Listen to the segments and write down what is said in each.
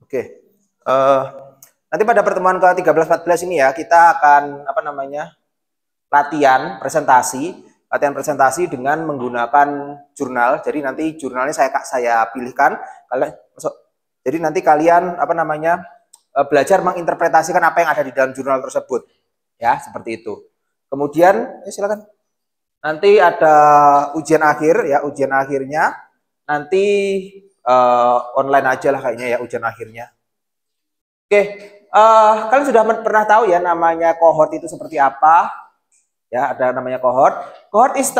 Oke. Eh, Nanti pada pertemuan ke-13-14 ini ya, kita akan latihan presentasi dengan menggunakan jurnal. Jadi nanti jurnalnya saya pilihkan. Jadi nanti kalian belajar menginterpretasikan apa yang ada di dalam jurnal tersebut. Ya, seperti itu. Kemudian, silakan. Nanti ada ujian akhir ya, ujian akhirnya nanti online aja lah kayaknya ya ujian akhirnya. Oke, kalian sudah pernah tahu ya namanya cohort itu seperti apa? Ya, ada namanya cohort. Cohort is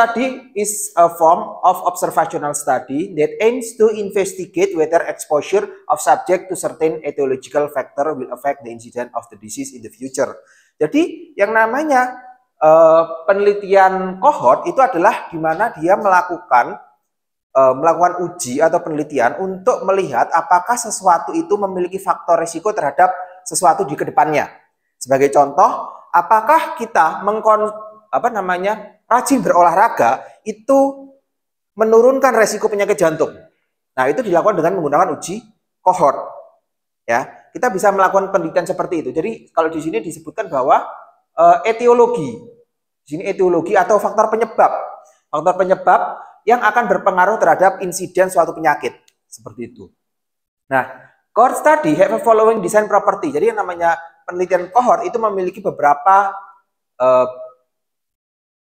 a form of observational study that aims to investigate whether exposure of subject to certain etiological factor will affect the incidence of the disease in the future. Jadi, yang namanya penelitian cohort itu adalah di mana dia melakukan uji atau penelitian untuk melihat apakah sesuatu itu memiliki faktor risiko terhadap sesuatu di kedepannya. Sebagai contoh, apakah kita rajin berolahraga itu menurunkan resiko penyakit jantung. Nah, itu dilakukan dengan menggunakan uji cohort. Ya, kita bisa melakukan penelitian seperti itu. Jadi, kalau di sini disebutkan bahwa etiologi. Di sini etiologi atau faktor penyebab. Faktor penyebab yang akan berpengaruh terhadap insiden suatu penyakit. Seperti itu. Nah, cohort study have a following design property. Jadi yang namanya penelitian cohort itu memiliki beberapa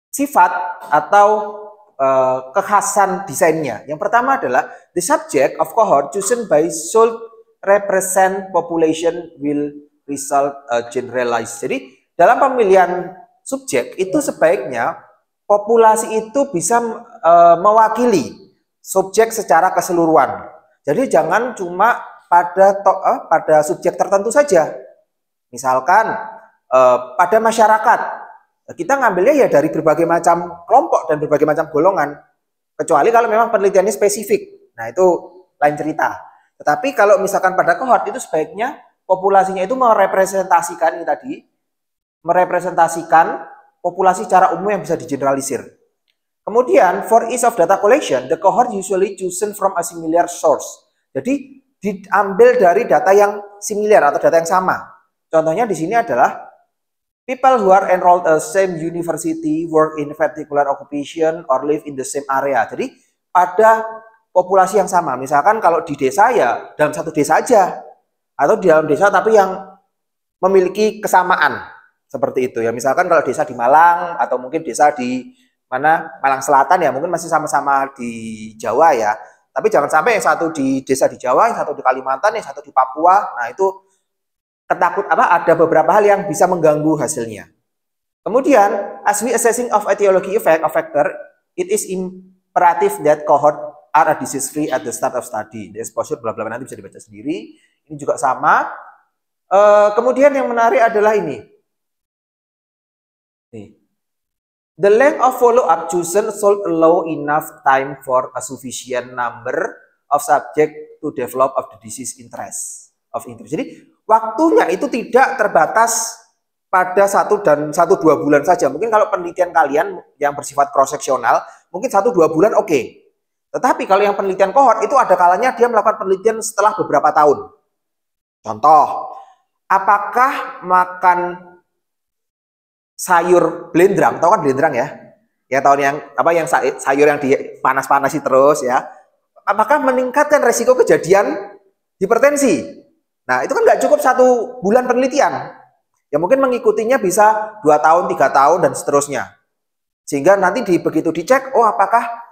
sifat atau kekhasan desainnya. Yang pertama adalah the subject of cohort chosen by should represent population will result generalized. Jadi dalam pemilihan subjek itu sebaiknya populasi itu bisa mewakili subjek secara keseluruhan. Jadi jangan cuma pada subjek tertentu saja. Misalkan pada masyarakat, kita ngambilnya ya dari berbagai macam kelompok dan berbagai macam golongan. Kecuali kalau memang penelitiannya spesifik. Nah, itu lain cerita. Tetapi kalau misalkan pada cohort itu sebaiknya populasinya itu merepresentasikan ini tadi, merepresentasikan populasi secara umum yang bisa digeneralisir. Kemudian, for ease of data collection, the cohort usually chosen from a similar source. Jadi, diambil dari data yang similar atau data yang sama. Contohnya di sini adalah people who are enrolled at the same university, work in particular occupation, or live in the same area. Jadi, pada populasi yang sama. Misalkan kalau di desa ya, dalam satu desa aja. Atau di dalam desa tapi yang memiliki kesamaan. Seperti itu ya. Misalkan kalau desa di Malang atau mungkin desa di Malang Selatan ya, mungkin masih sama-sama di Jawa ya. Tapi jangan sampai yang satu di desa di Jawa, yang satu di Kalimantan, yang satu di Papua. Nah, itu ada beberapa hal yang bisa mengganggu hasilnya. Kemudian, as we assessing of etiology effect of factor, it is imperative that cohort are disease free at the start of study. The exposure bla bla nanti bisa dibaca sendiri. Ini juga sama. Kemudian yang menarik adalah ini. The length of follow-up chosen should allow enough time for a sufficient number of subject to develop of the disease of interest. Jadi waktunya itu tidak terbatas pada 1-2 bulan saja. Mungkin kalau penelitian kalian yang bersifat cross-seksional, mungkin 1-2 bulan oke. Tetapi kalau yang penelitian cohort itu ada kalanya dia melakukan penelitian setelah beberapa tahun. Contoh, apakah makan sayur belendrang, tahu kan belendrang ya? Ya tahun yang sayur yang dipanas-panasi terus ya. Apakah meningkatkan resiko kejadian hipertensi? Nah, itu kan nggak cukup 1 bulan penelitian. Ya mungkin mengikutinya bisa 2 tahun, 3 tahun dan seterusnya. Sehingga nanti begitu dicek, oh apakah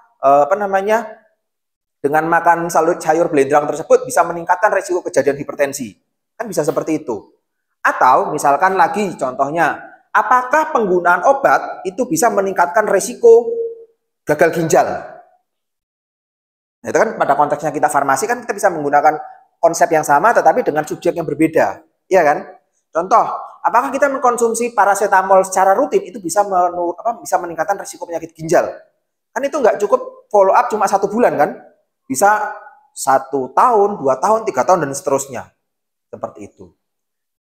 dengan makan sayur belendrang tersebut bisa meningkatkan resiko kejadian hipertensi. Kan bisa seperti itu. Atau misalkan lagi contohnya, apakah penggunaan obat itu bisa meningkatkan resiko gagal ginjal? Nah, itu kan pada konteksnya kita farmasi kan kita bisa menggunakan konsep yang sama tetapi dengan subjek yang berbeda, ya kan? Contoh, apakah kita mengkonsumsi paracetamol secara rutin itu bisa meningkatkan resiko penyakit ginjal? Kan itu nggak cukup follow up cuma 1 bulan kan? Bisa 1 tahun, 2 tahun, 3 tahun dan seterusnya. Seperti itu.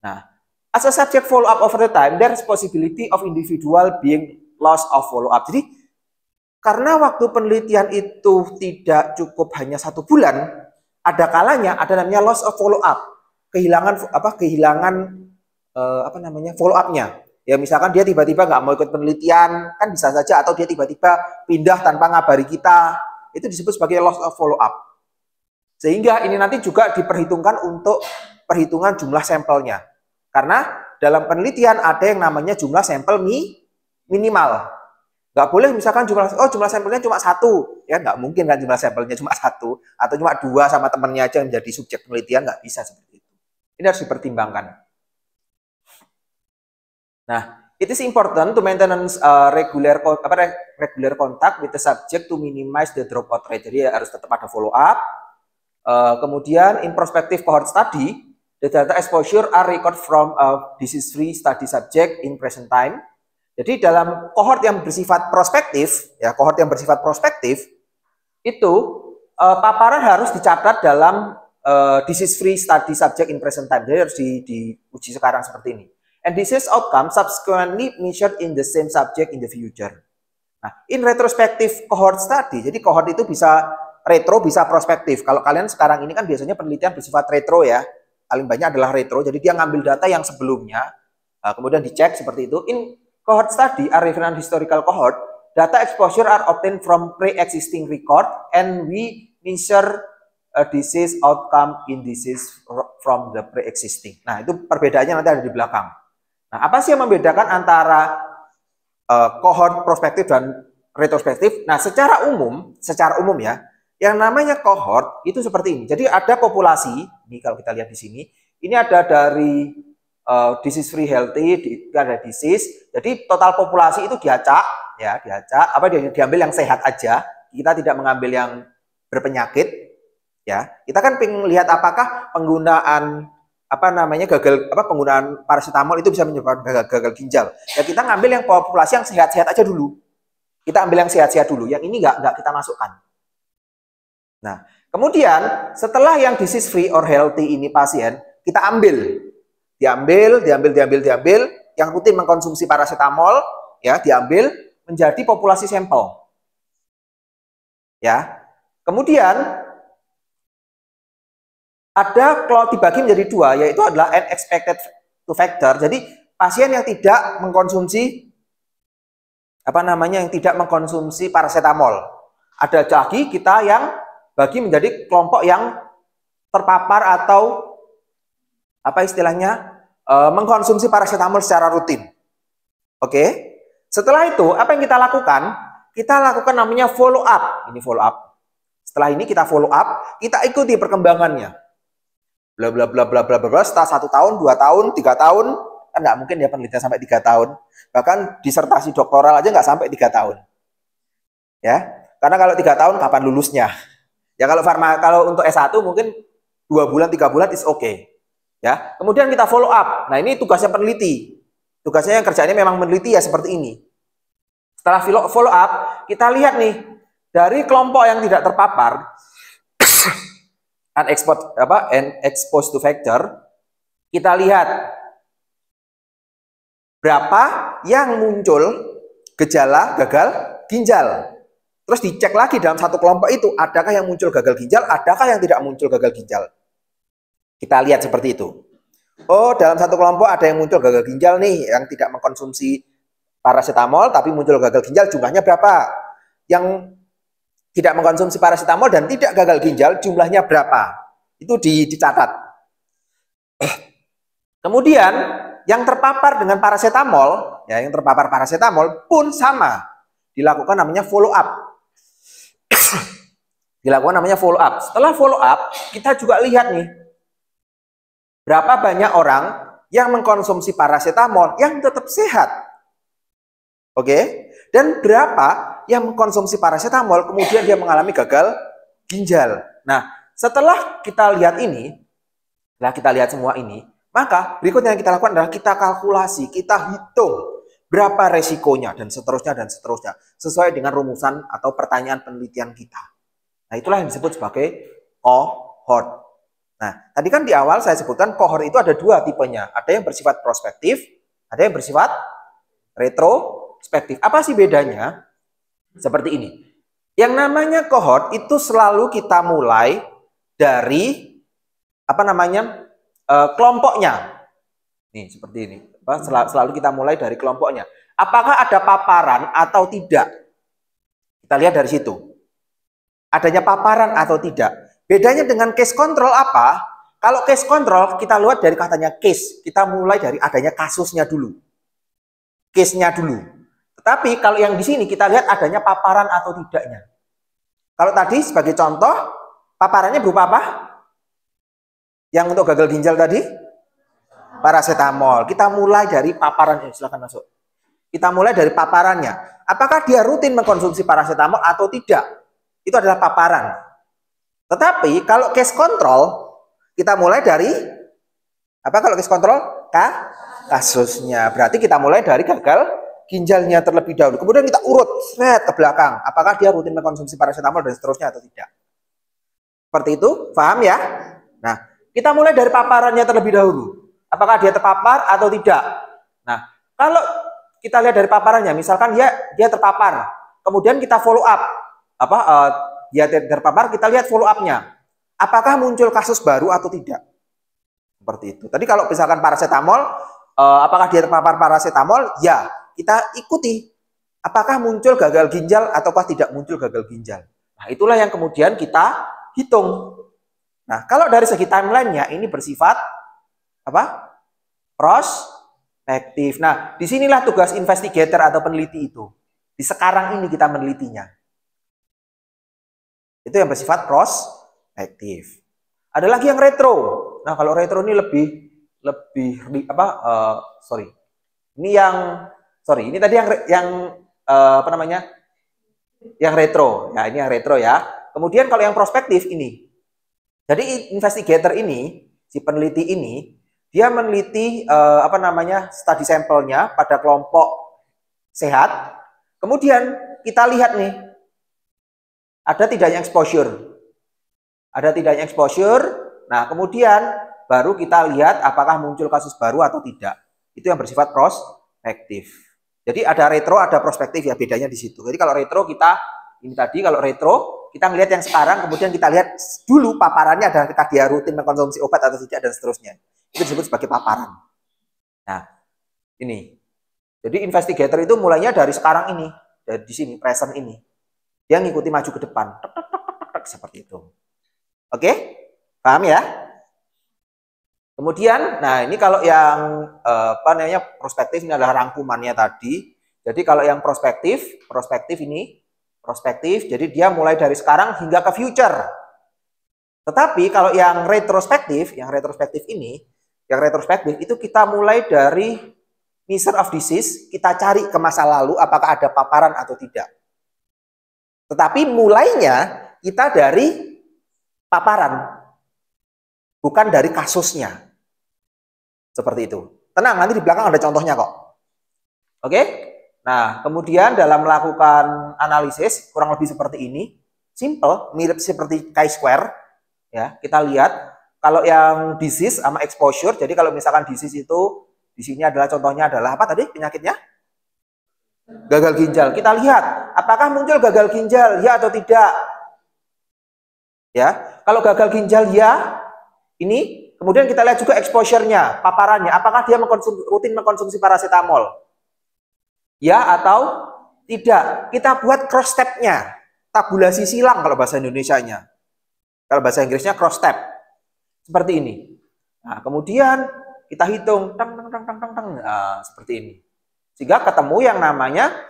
Nah, as a subject follow up over the time, there is possibility of individual being loss of follow up. Jadi karena waktu penelitian itu tidak cukup hanya 1 bulan, ada kalanya ada namanya loss of follow up. kehilangan follow up-nya. Ya misalkan dia tiba-tiba nggak mau ikut penelitian, kan bisa saja, atau dia tiba-tiba pindah tanpa ngabari kita, itu disebut sebagai loss of follow up. Sehingga ini nanti juga diperhitungkan untuk perhitungan jumlah sampelnya. Karena dalam penelitian ada yang namanya jumlah sampel minimal. Nggak boleh misalkan jumlah sampelnya cuma 1, ya nggak mungkin kan jumlah sampelnya cuma 1, atau cuma 2 sama temennya aja yang menjadi subjek penelitian, nggak bisa seperti itu. Ini harus dipertimbangkan. Nah, it is important to maintain regular contact with the subject to minimize the dropout rate. Jadi harus tetap ada follow up. Kemudian in prospective cohort study, the data exposure are record from a disease-free study subject in present time. Jadi dalam cohort yang bersifat prospektif, itu paparan harus dicatat dalam disease-free study subject in present time. Jadi harus diuji sekarang seperti ini. And disease outcome subsequently measured in the same subject in the future. Nah, in retrospective cohort study, jadi cohort itu bisa retro, bisa prospektif. Kalau kalian sekarang ini kan biasanya penelitian bersifat retro ya, paling banyak adalah retro. Jadi dia ngambil data yang sebelumnya, kemudian dicek seperti itu. In cohort study, a reference historical cohort, data exposure are obtained from pre-existing record, and we measure a disease outcome in disease from the pre-existing. Nah, itu perbedaannya nanti ada di belakang. Nah, apa sih yang membedakan antara cohort prospektif dan retrospektif? Nah, secara umum ya, yang namanya cohort itu seperti ini. Jadi ada populasi, ini kalau kita lihat di sini, ini ada dari disease free healthy, ada disease. Jadi total populasi itu diacak, diambil yang sehat aja. Kita tidak mengambil yang berpenyakit, ya. Kita kan pengen lihat apakah penggunaan penggunaan paracetamol itu bisa menyebabkan gagal ginjal. Ya kita ngambil yang populasi yang sehat-sehat aja dulu. Kita ambil yang sehat-sehat dulu. Yang ini nggak kita masukkan. Nah, kemudian setelah yang disease free or healthy ini pasien, kita diambil yang rutin mengkonsumsi paracetamol, ya diambil menjadi populasi sampel. Ya. Kemudian ada kalau dibagi menjadi 2, yaitu adalah unexpected factor. Jadi pasien yang tidak mengkonsumsi paracetamol. Ada lagi kita yang bagi menjadi kelompok yang terpapar atau mengkonsumsi paracetamol secara rutin. Oke. Setelah itu apa yang kita lakukan? Kita lakukan namanya follow up. Ini follow up. Setelah ini kita follow up, kita ikuti perkembangannya. Bla bla bla bla bla bla, setelah 1 tahun, 2 tahun, 3 tahun, kan nggak mungkin ya penelitian sampai 3 tahun. Bahkan disertasi doktoral aja nggak sampai 3 tahun. Ya, karena kalau 3 tahun kapan lulusnya? Ya kalau untuk S1 mungkin 2 bulan, 3 bulan is okay. Ya, kemudian kita follow up. Nah ini tugasnya peneliti. Tugasnya yang kerjanya memang meneliti ya seperti ini. Setelah follow up, kita lihat nih dari kelompok yang tidak terpapar. Unexposed to factor, kita lihat berapa yang muncul gejala gagal ginjal. Terus dicek lagi dalam satu kelompok itu, adakah yang muncul gagal ginjal, adakah yang tidak muncul gagal ginjal. Kita lihat seperti itu. Oh, dalam satu kelompok ada yang muncul gagal ginjal nih, yang tidak mengkonsumsi paracetamol, tapi muncul gagal ginjal, jumlahnya berapa? Yang tidak mengkonsumsi paracetamol dan tidak gagal ginjal, jumlahnya berapa? Itu dicatat. Kemudian yang terpapar dengan paracetamol, ya yang terpapar paracetamol pun sama, dilakukan namanya follow up. Setelah follow up, kita juga lihat nih berapa banyak orang yang mengkonsumsi paracetamol yang tetap sehat. Oke? Dan berapa yang mengkonsumsi paracetamol kemudian dia mengalami gagal ginjal. Nah, setelah kita lihat semua ini, maka berikutnya yang kita lakukan adalah kita kalkulasi, kita hitung berapa resikonya dan seterusnya sesuai dengan rumusan atau pertanyaan penelitian kita. Nah, itulah yang disebut sebagai cohort. Nah, tadi kan di awal saya sebutkan cohort itu ada 2 tipenya. Ada yang bersifat prospektif, ada yang bersifat retrospektif. Apa sih bedanya? Seperti ini. Yang namanya cohort itu selalu kita mulai dari kelompoknya. Nih, seperti ini. Selalu kita mulai dari kelompoknya. Apakah ada paparan atau tidak? Kita lihat dari situ. Adanya paparan atau tidak. Bedanya dengan case control apa? Kalau case control, kita lihat dari katanya case. Kita mulai dari adanya kasusnya dulu. Case-nya dulu. Tetapi kalau yang di sini kita lihat adanya paparan atau tidaknya. Kalau tadi sebagai contoh, paparannya berupa apa? Yang untuk gagal ginjal tadi? Paracetamol. Kita mulai dari paparan. Silakan masuk. Kita mulai dari paparannya. Apakah dia rutin mengkonsumsi paracetamol atau tidak? Itu adalah paparan. Tetapi kalau case control, kita mulai dari apa kalau case control? Kasusnya. Berarti kita mulai dari gagal ginjalnya terlebih dahulu. Kemudian kita urut ke belakang. Apakah dia rutin mengkonsumsi paracetamol dan seterusnya atau tidak? Seperti itu, paham ya? Nah, kita mulai dari paparannya terlebih dahulu. Apakah dia terpapar atau tidak? Nah, kalau kita lihat dari paparannya, misalkan dia terpapar, kemudian kita follow up, dia terpapar, kita lihat follow up-nya. Apakah muncul kasus baru atau tidak? Seperti itu. Tadi kalau misalkan paracetamol, apakah dia terpapar paracetamol? Ya, kita ikuti. Apakah muncul gagal ginjal ataukah tidak muncul gagal ginjal? Nah, itulah yang kemudian kita hitung. Nah, kalau dari segi timeline-nya ini bersifat apa? Prospektif. Nah, disinilah tugas investigator atau peneliti itu. Di sekarang ini kita menelitinya. Itu yang bersifat prospektif. Ada lagi yang retro. Nah, kalau retro ini lebih ini tadi yang apa namanya? Yang retro. Ya, ini yang retro ya. Kemudian kalau yang prospektif ini. Jadi investigator ini, si peneliti ini, dia meneliti studi sampelnya pada kelompok sehat. Kemudian kita lihat nih, ada tidaknya exposure. Ada tidaknya exposure. Nah, kemudian baru kita lihat apakah muncul kasus baru atau tidak. Itu yang bersifat prospektif. Jadi ada retro, ada prospektif ya, bedanya di situ. Jadi kalau retro kalau retro kita melihat yang sekarang, kemudian kita lihat dulu paparannya adalah ketika dia rutin mengkonsumsi obat atau tidak dan seterusnya. Itu disebut sebagai paparan. Nah, ini. Jadi investigator itu mulainya dari sekarang ini, dari di sini, present ini. Dia ngikuti maju ke depan. Seperti itu. Oke? Paham ya? Kemudian, nah ini kalau yang prospektif ini adalah rangkumannya tadi. Jadi kalau yang prospektif ini prospektif, jadi dia mulai dari sekarang hingga ke future. Tetapi kalau yang retrospektif itu kita mulai dari measure of disease, kita cari ke masa lalu apakah ada paparan atau tidak. Tetapi mulainya kita dari paparan, bukan dari kasusnya. Seperti itu. Tenang, nanti di belakang ada contohnya kok. Oke? Nah, kemudian dalam melakukan analisis kurang lebih seperti ini, simple, mirip seperti chi-square. Ya, kita lihat kalau yang disease sama exposure. Jadi kalau misalkan disease itu di sini adalah contohnya adalah apa tadi penyakitnya? Gagal ginjal. Kita lihat apakah muncul gagal ginjal ya atau tidak. Ya, kalau gagal ginjal ya, ini kemudian kita lihat juga exposure-nya, paparannya. Apakah dia rutin mengkonsumsi paracetamol? Ya atau tidak. Kita buat cross step-nya. Tabulasi silang kalau bahasa Indonesianya. Kalau bahasa Inggrisnya cross step. Seperti ini. Nah, kemudian kita hitung. Nah, seperti ini. Sehingga ketemu yang namanya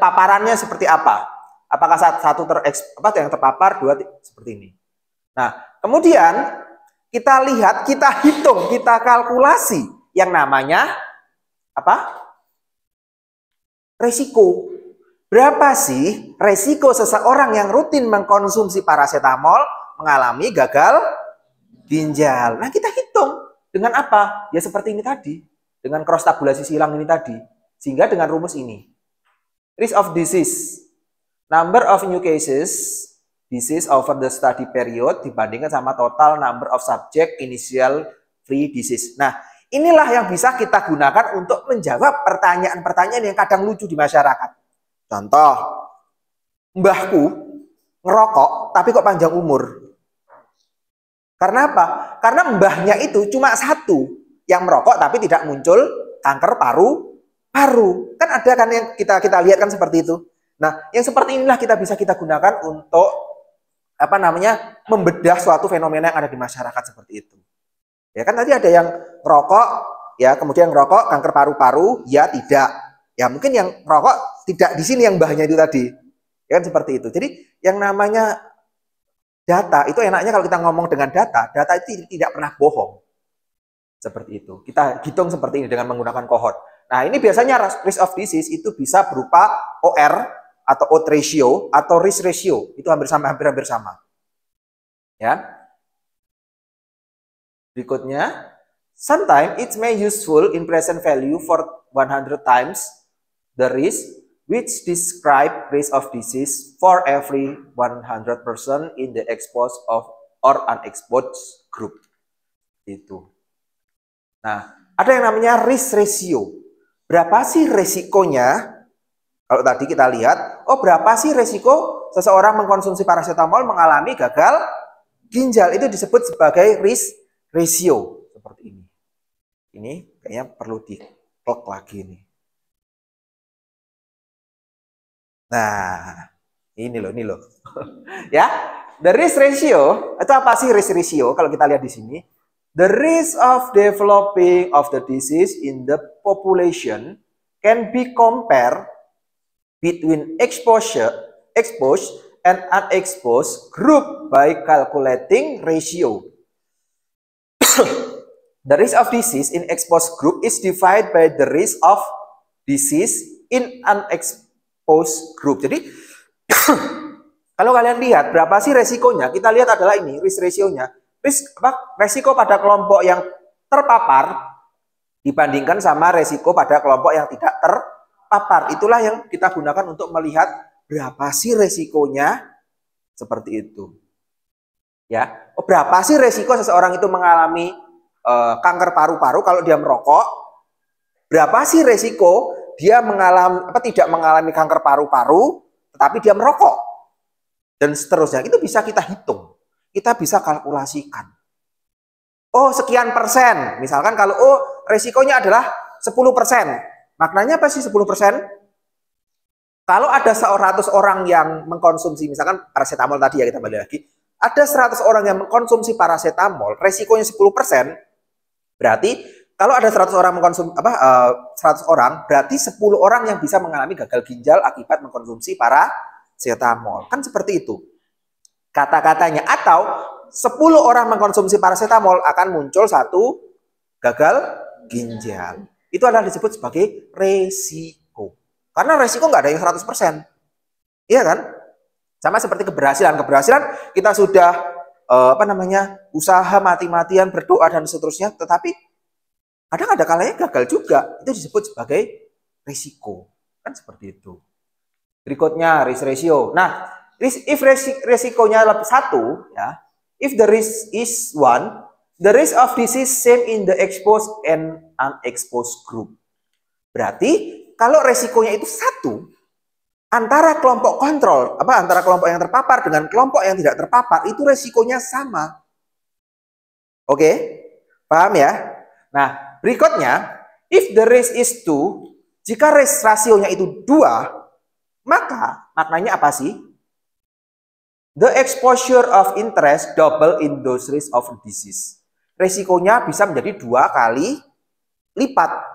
paparannya seperti apa. Apakah yang terpapar, dua seperti ini. Nah, kemudian kita lihat, kita hitung, kita kalkulasi yang namanya apa? Resiko. Berapa sih resiko seseorang yang rutin mengkonsumsi paracetamol mengalami gagal ginjal? Nah, kita hitung dengan apa? Ya seperti ini tadi, dengan cross tabulasi silang ini tadi. Sehingga dengan rumus ini. Risk of disease, number of new cases, disease over the study period dibandingkan sama total number of subject initial free disease. Nah, inilah yang bisa kita gunakan untuk menjawab pertanyaan-pertanyaan yang kadang lucu di masyarakat. Contoh, mbahku ngerokok tapi kok panjang umur. Karena apa? Karena mbahnya itu cuma satu yang merokok tapi tidak muncul kanker paru-paru. Kan ada kan yang kita lihat kan seperti itu. Nah, yang seperti inilah kita gunakan untuk apa namanya? Membedah suatu fenomena yang ada di masyarakat seperti itu. Ya kan tadi ada yang rokok, ya kemudian ngerokok kanker paru-paru, ya tidak. Ya mungkin yang rokok tidak di sini yang mbahnya itu tadi. Ya kan seperti itu. Jadi yang namanya data itu enaknya kalau kita ngomong dengan data itu tidak pernah bohong. Seperti itu. Kita hitung seperti ini dengan menggunakan kohort. Nah, ini biasanya risk of disease itu bisa berupa OR atau odds ratio atau risk ratio. Itu hampir sama. Ya. Berikutnya, sometimes it may useful in present value for 100 times the risk which describe risk of disease for every 100% in the exposed of or unexposed group. Itu. Nah, ada yang namanya risk ratio. Berapa sih resikonya? Kalau tadi kita lihat, berapa sih resiko seseorang mengkonsumsi paracetamol mengalami gagal ginjal? Itu disebut sebagai risk ratio. Seperti ini. Ini kayaknya perlu di-clock lagi nih. Nah, ini loh. Ya, the risk ratio, itu apa sih risk ratio? Kalau kita lihat di sini, the risk of developing of the disease in the population can be compared between exposed and unexposed group by calculating ratio. The risk of disease in exposed group is divided by the risk of disease in unexposed group. Jadi kalau kalian lihat berapa sih resikonya, kita lihat adalah ini risk ratio-nya. Resiko pada kelompok yang terpapar dibandingkan sama resiko pada kelompok yang tidak terpapar. Itulah yang kita gunakan untuk melihat berapa sih resikonya seperti itu. Ya, berapa sih resiko seseorang itu mengalami kanker paru-paru kalau dia merokok? Berapa sih resiko dia tidak mengalami kanker paru-paru tetapi dia merokok? Dan seterusnya. Itu bisa kita hitung. Kita bisa kalkulasikan. Sekian persen. Misalkan kalau resikonya adalah 10%. Maknanya apa sih 10%? Kalau ada 100 orang yang mengkonsumsi, misalkan paracetamol tadi ya, kita balik lagi. Ada 100 orang yang mengkonsumsi paracetamol, resikonya 10%. Berarti kalau ada 100 orang mengkonsumsi 100 orang, berarti 10 orang yang bisa mengalami gagal ginjal akibat mengkonsumsi paracetamol. Kan seperti itu kata-katanya. Atau 10 orang mengkonsumsi paracetamol akan muncul satu gagal ginjal. Itu adalah disebut sebagai resiko. Karena resiko nggak ada yang 100%. Iya kan? Sama seperti keberhasilan. Keberhasilan kita sudah usaha mati-matian, berdoa dan seterusnya, tetapi kadang ada kalanya gagal juga. Itu disebut sebagai risiko. Kan seperti itu. Berikutnya risk ratio. Nah, if resikonya lebih 1, ya, if the risk is 1, the risk of disease same in the exposed and unexposed group. Berarti kalau resikonya itu 1, antara kelompok kontrol, antara kelompok yang terpapar dengan kelompok yang tidak terpapar, itu resikonya sama. Oke? Paham ya? Nah, berikutnya, if the risk is 2, jika risk rasionya itu 2, maka maknanya apa sih? The exposure of interest double in those risk of disease. Resikonya bisa menjadi 2 kali lipat.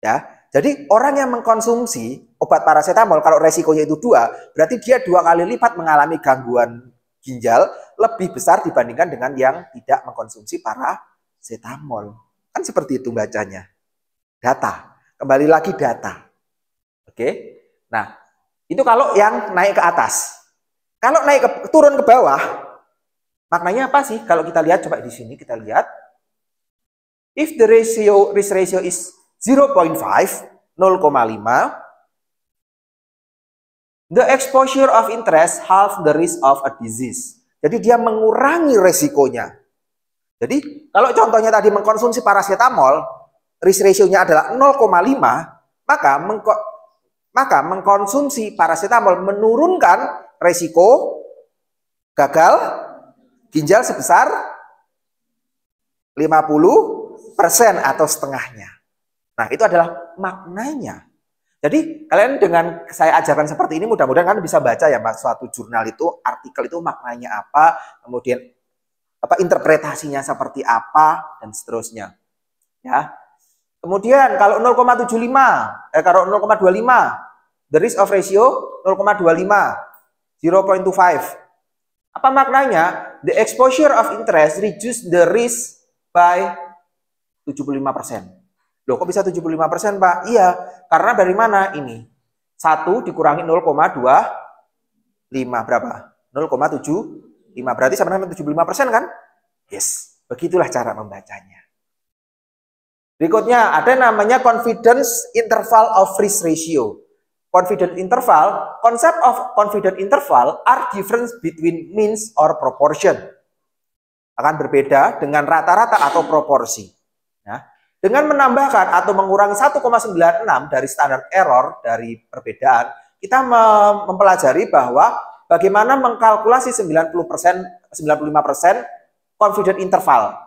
Ya, jadi orang yang mengkonsumsi obat paracetamol kalau resikonya itu 2, berarti dia 2 kali lipat mengalami gangguan ginjal lebih besar dibandingkan dengan yang tidak mengkonsumsi paracetamol. Kan seperti itu bacanya. Data. Kembali lagi data. Oke. Nah, itu kalau yang naik ke atas. Kalau turun ke bawah, maknanya apa sih? Kalau kita lihat, coba di sini kita lihat. If the risk ratio is 0.5, 0,5, the exposure of interest half the risk of a disease. Jadi dia mengurangi resikonya. Jadi kalau contohnya tadi mengkonsumsi paracetamol, risk ratio-nya adalah 0,5, maka mengkonsumsi paracetamol menurunkan resiko gagal ginjal sebesar 50% atau setengahnya. Nah, itu adalah maknanya. Jadi, kalian dengan saya ajarkan seperti ini, mudah-mudahan kalian bisa baca ya, Mas, suatu jurnal itu, artikel itu maknanya apa, kemudian interpretasinya seperti apa, dan seterusnya. Ya. Kemudian, kalau 0,75, kalau 0,25, the risk of ratio 0,25, 0.25. Apa maknanya? The exposure of interest reduce the risk by 75%. Loh, kok bisa 75%, Pak? Iya, karena dari mana ini? 1 dikurangi 0,25 berapa? 0,75. Berarti sama dengan 75% kan? Yes, begitulah cara membacanya. Berikutnya ada namanya confidence interval of risk ratio. Confidence interval, concept of confidence interval are difference between means or proportion. Akan berbeda dengan rata-rata atau proporsi. Ya. Dengan menambahkan atau mengurangi 1,96 dari standar error dari perbedaan, kita mempelajari bahwa bagaimana mengkalkulasi 95% confidence interval.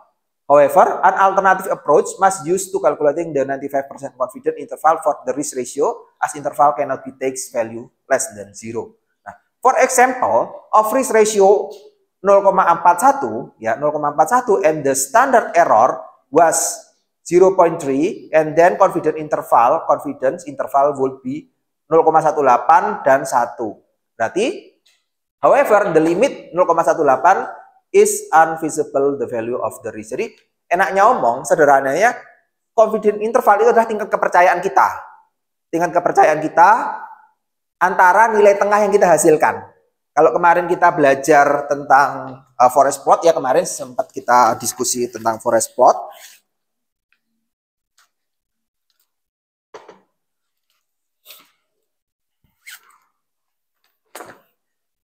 However, an alternative approach must use to calculating the 95% confidence interval for the risk ratio, as interval cannot be takes value less than 0. Nah, for example, of risk ratio 0,41, ya 0,41, and the standard error was 0.3, and then confidence interval will be 0,18 dan 1. Berarti, however, the limit 0,18 is unfeasible the value of the risk. Jadi enaknya omong, sederhananya confidence interval itu adalah tingkat kepercayaan kita. Tingkat kepercayaan kita antara nilai tengah yang kita hasilkan. Kalau kemarin kita belajar tentang forest plot, ya kemarin sempat kita diskusi tentang forest plot.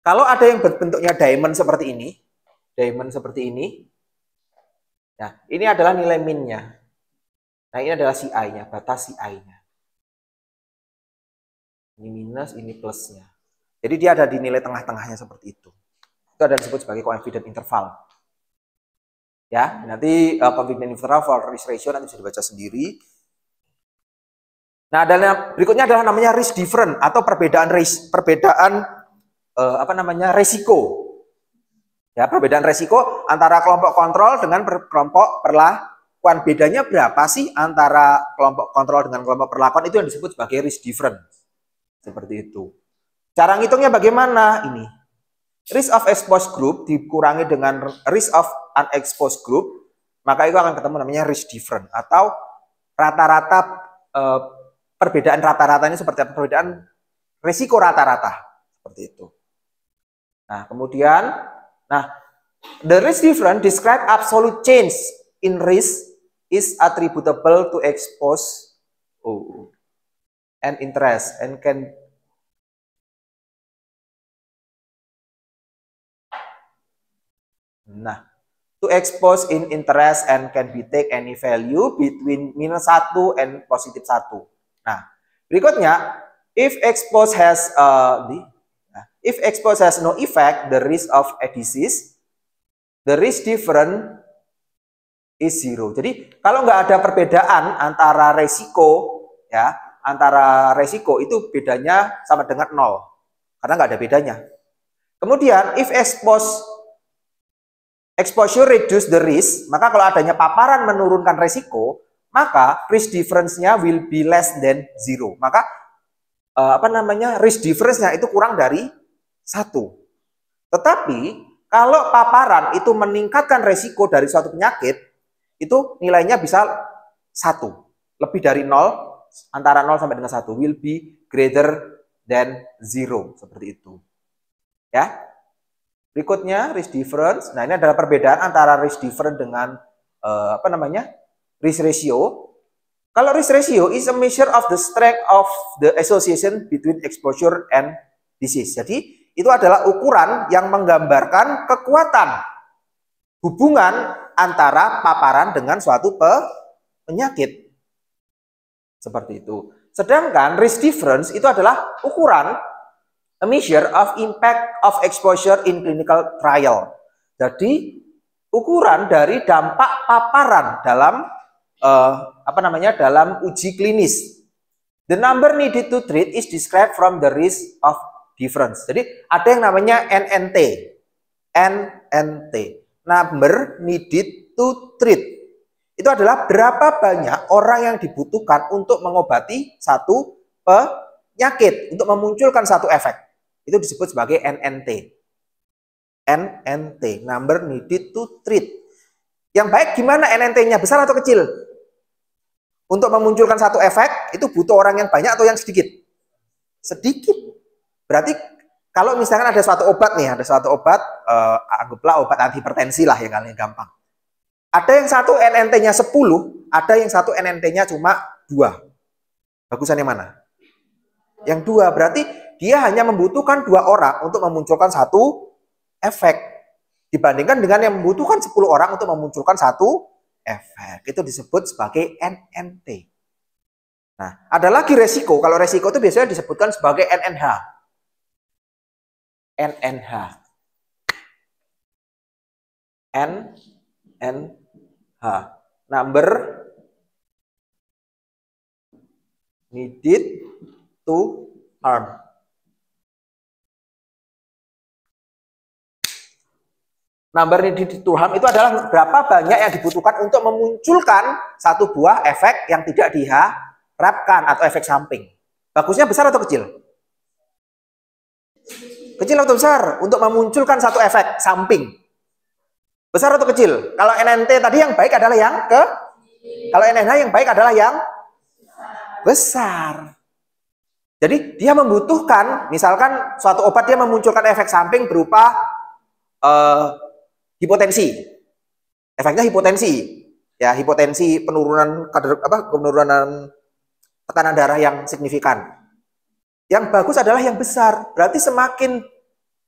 Kalau ada yang berbentuknya diamond seperti ini, nah ini adalah nilai min-nya. Nah ini adalah CI-nya, batas CI-nya. Ini minus, ini plusnya. Jadi dia ada di nilai tengah-tengahnya seperti itu. Itu ada disebut sebagai confidence interval. Ya, nanti confidence interval for risk ratio nanti bisa dibaca sendiri. Nah, dan berikutnya adalah namanya risk difference atau perbedaan resiko. Ya, perbedaan resiko antara kelompok kontrol dengan kelompok perlakuan. Bedanya berapa sih antara kelompok kontrol dengan kelompok perlakuan? Itu yang disebut sebagai risk difference. Seperti itu. Cara ngitungnya bagaimana? Ini. Risk of exposed group dikurangi dengan risk of unexposed group, maka itu akan ketemu namanya risk difference. Atau rata-rata, perbedaan rata-rata ini seperti apa? Perbedaan resiko rata-rata. Seperti itu. Nah, kemudian the risk difference describe absolute change in risk is attributable to expose and interest and can to expose in interest and can be take any value between -1 and +1. Nah, berikutnya if expose has no effect, the risk of disease, the risk difference is 0. Jadi kalau nggak ada perbedaan antara resiko, ya, itu bedanya sama dengan 0, karena nggak ada bedanya. Kemudian if exposure reduce the risk, maka kalau adanya paparan menurunkan resiko, maka risk difference-nya will be less than 0. Maka risk difference-nya itu kurang dari 1. Tetapi kalau paparan itu meningkatkan resiko dari suatu penyakit, itu nilainya bisa 1. Lebih dari 0, antara 0 sampai dengan 1, will be greater than 0. Seperti itu. Ya. Berikutnya risk difference. Nah, ini adalah perbedaan antara risk difference dengan risk ratio. Kalau risk ratio is a measure of the strength of the association between exposure and disease. Jadi itu adalah ukuran yang menggambarkan kekuatan hubungan antara paparan dengan suatu penyakit. Seperti itu. Sedangkan risk difference itu adalah ukuran, a measure of impact of exposure in clinical trial. Jadi ukuran dari dampak paparan dalam dalam uji klinis. The number needed to treat is described from the risk of difference. Jadi ada yang namanya NNT. NNT. Number needed to treat. Itu adalah berapa banyak orang yang dibutuhkan untuk mengobati satu penyakit, untuk memunculkan satu efek. Itu disebut sebagai NNT. NNT, number needed to treat. Yang baik gimana NNT-nya, besar atau kecil? Untuk memunculkan satu efek, itu butuh orang yang banyak atau yang sedikit? Sedikit. Berarti kalau misalkan ada suatu obat nih, anggaplah obat antihipertensi lah yang paling gampang. Ada yang satu NNT-nya 10, ada yang satu NNT-nya cuma 2. Bagusan yang mana? Yang 2, berarti dia hanya membutuhkan 2 orang untuk memunculkan satu efek. Dibandingkan dengan yang membutuhkan 10 orang untuk memunculkan satu efek. Itu disebut sebagai NNT. Nah, ada lagi resiko. Kalau resiko itu biasanya disebutkan sebagai NNH. NNH. NNH. Number needed to harm. Number needed to harm itu adalah berapa banyak yang dibutuhkan untuk memunculkan satu buah efek yang tidak diharapkan atau efek samping. Bagusnya besar atau kecil? Kecil atau besar? Untuk memunculkan satu efek samping. Besar atau kecil? Kalau NNT tadi yang baik adalah yang kalau NNH yang baik adalah yang besar. Jadi dia membutuhkan, misalkan suatu obat dia memunculkan efek samping berupa hipotensi. Efeknya hipotensi. Ya, hipotensi, penurunan tekanan darah yang signifikan. Yang bagus adalah yang besar. Berarti semakin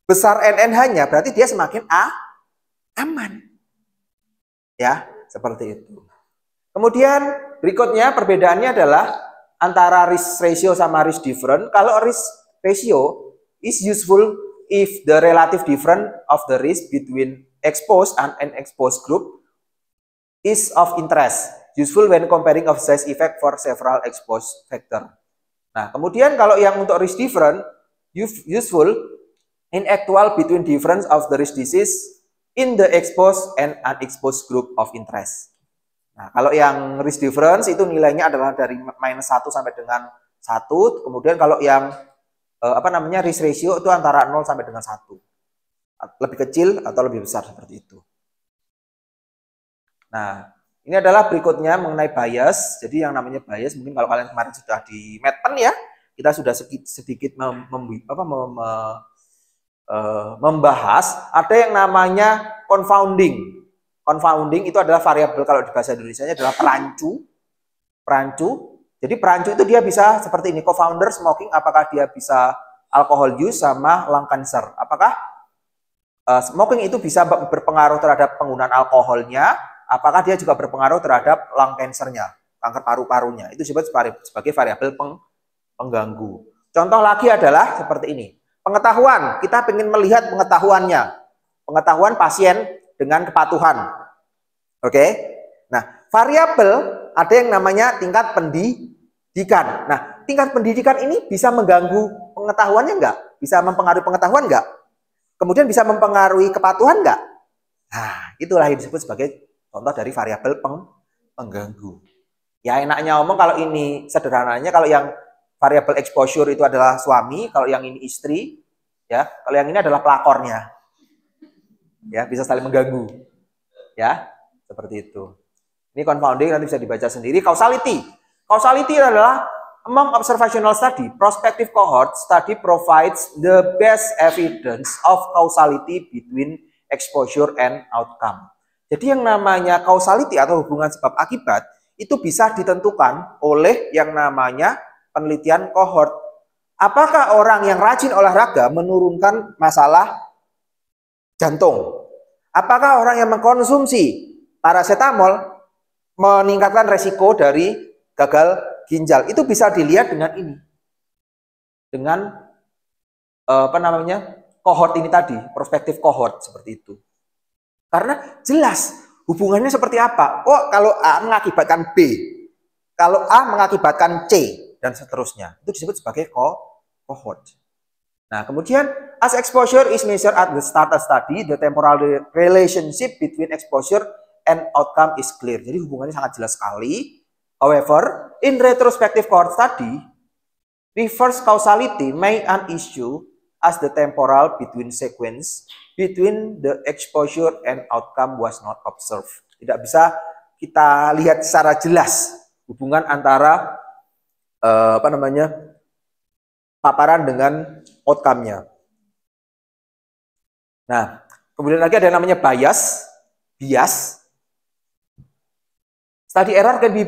besar NNH-nya, berarti dia semakin aman. Ya, seperti itu. Kemudian berikutnya perbedaannya adalah antara risk ratio sama risk difference. Kalau risk ratio is useful if the relative difference of the risk between exposed and unexposed group is of interest. Useful when comparing of size effect for several exposed factor. Nah, kemudian kalau yang untuk risk difference, useful in actual between difference of the risk disease in the exposed and unexposed group of interest. Nah, kalau yang risk difference itu nilainya adalah dari -1 sampai dengan 1. Kemudian kalau yang risk ratio itu antara 0 sampai dengan 1. Lebih kecil atau lebih besar seperti itu. Nah, ini adalah berikutnya mengenai bias. Jadi yang namanya bias, mungkin kalau kalian kemarin sudah di Medpen ya, kita sudah sedikit membahas ada yang namanya confounding. Confounding itu adalah variabel, kalau di bahasa Indonesianya adalah perancu. Jadi perancu itu dia bisa seperti ini, co-founder smoking, apakah dia bisa alcohol use sama lung cancer. Apakah smoking itu bisa berpengaruh terhadap penggunaan alkoholnya, apakah dia juga berpengaruh terhadap lung cancer-nya, kanker paru-parunya. Itu disebut sebagai variabel pengganggu. Contoh lagi adalah seperti ini. Pengetahuan, kita ingin melihat pengetahuannya. Pengetahuan pasien dengan kepatuhan. Oke. Nah, variabel ada yang namanya tingkat pendidikan. Nah, tingkat pendidikan ini bisa mengganggu pengetahuannya enggak? Bisa mempengaruhi pengetahuan enggak? Kemudian bisa mempengaruhi kepatuhan enggak? Nah, itulah yang disebut sebagai contoh dari variabel pengganggu. Ya, enaknya ngomong kalau ini sederhananya, kalau yang variabel exposure itu adalah suami, kalau yang ini istri, ya, kalau yang ini adalah pelakornya. Ya, bisa saling mengganggu. Ya, seperti itu. Ini confounding, nanti bisa dibaca sendiri. Causality. Causality adalah among observational study, prospective cohort study provides the best evidence of causality between exposure and outcome. Jadi yang namanya causality atau hubungan sebab akibat itu bisa ditentukan oleh yang namanya penelitian cohort. Apakah orang yang rajin olahraga menurunkan masalah jantung? Apakah orang yang mengkonsumsi paracetamol meningkatkan resiko dari gagal ginjal? Itu bisa dilihat dengan ini. Dengan cohort ini tadi, prospektif cohort seperti itu. Karena jelas hubungannya seperti apa. Oh, kalau A mengakibatkan B, kalau A mengakibatkan C, dan seterusnya. Itu disebut sebagai cohort. Nah, kemudian as exposure is measured at the start of study, the temporal relationship between exposure and outcome is clear. Jadi hubungannya sangat jelas sekali. However, in retrospective cohort study, reverse causality may an issue as the temporal between sequence between the exposure and outcome was not observed. Tidak bisa kita lihat secara jelas hubungan antara paparan dengan outcome-nya. Nah, kemudian lagi ada yang namanya bias. Study error can be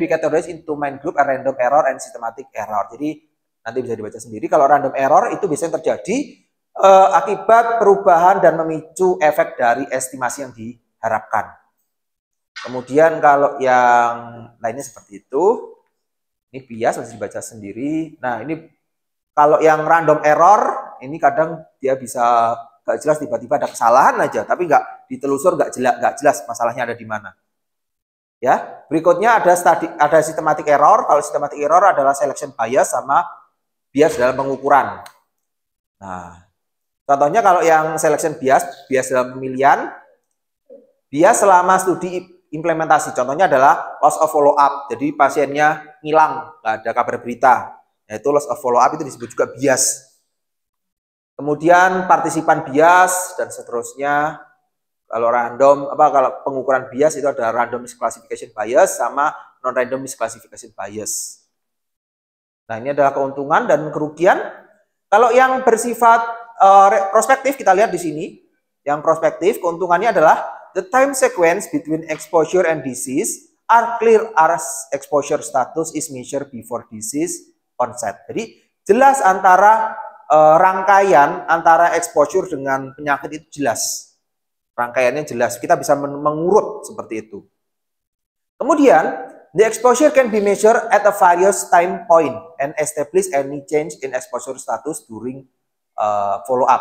categorized into main group, random error, and systematic error. Jadi nanti bisa dibaca sendiri. Kalau random error itu biasanya terjadi akibat perubahan dan memicu efek dari estimasi yang diharapkan. Kemudian kalau yang lainnya seperti itu, ini bias bisa dibaca sendiri. Nah, ini kalau yang random error, ini kadang dia bisa gak jelas, tiba-tiba ada kesalahan aja, tapi nggak ditelusur, nggak jelas masalahnya ada di mana. Ya, berikutnya ada systematic error. Kalau systematic error adalah selection bias sama bias dalam pengukuran. Nah, contohnya kalau yang selection bias dalam pemilihan, bias selama studi implementasi. Contohnya adalah loss of follow up. Jadi pasiennya hilang, nggak ada kabar berita. Yaitu loss of follow up itu disebut juga bias. Kemudian partisipan bias dan seterusnya. Kalau kalau pengukuran bias itu ada random misclassification bias sama non-random misclassification bias. Nah, ini adalah keuntungan dan kerugian. Kalau yang bersifat prospektif, kita lihat di sini. Yang prospektif, keuntungannya adalah the time sequence between exposure and disease are clear as exposure status is measured before disease onset. Jadi jelas antara rangkaian antara exposure dengan penyakit itu jelas. Rangkaiannya jelas, kita bisa mengurut seperti itu. Kemudian, the exposure can be measured at a various time point and establish any change in exposure status during follow up.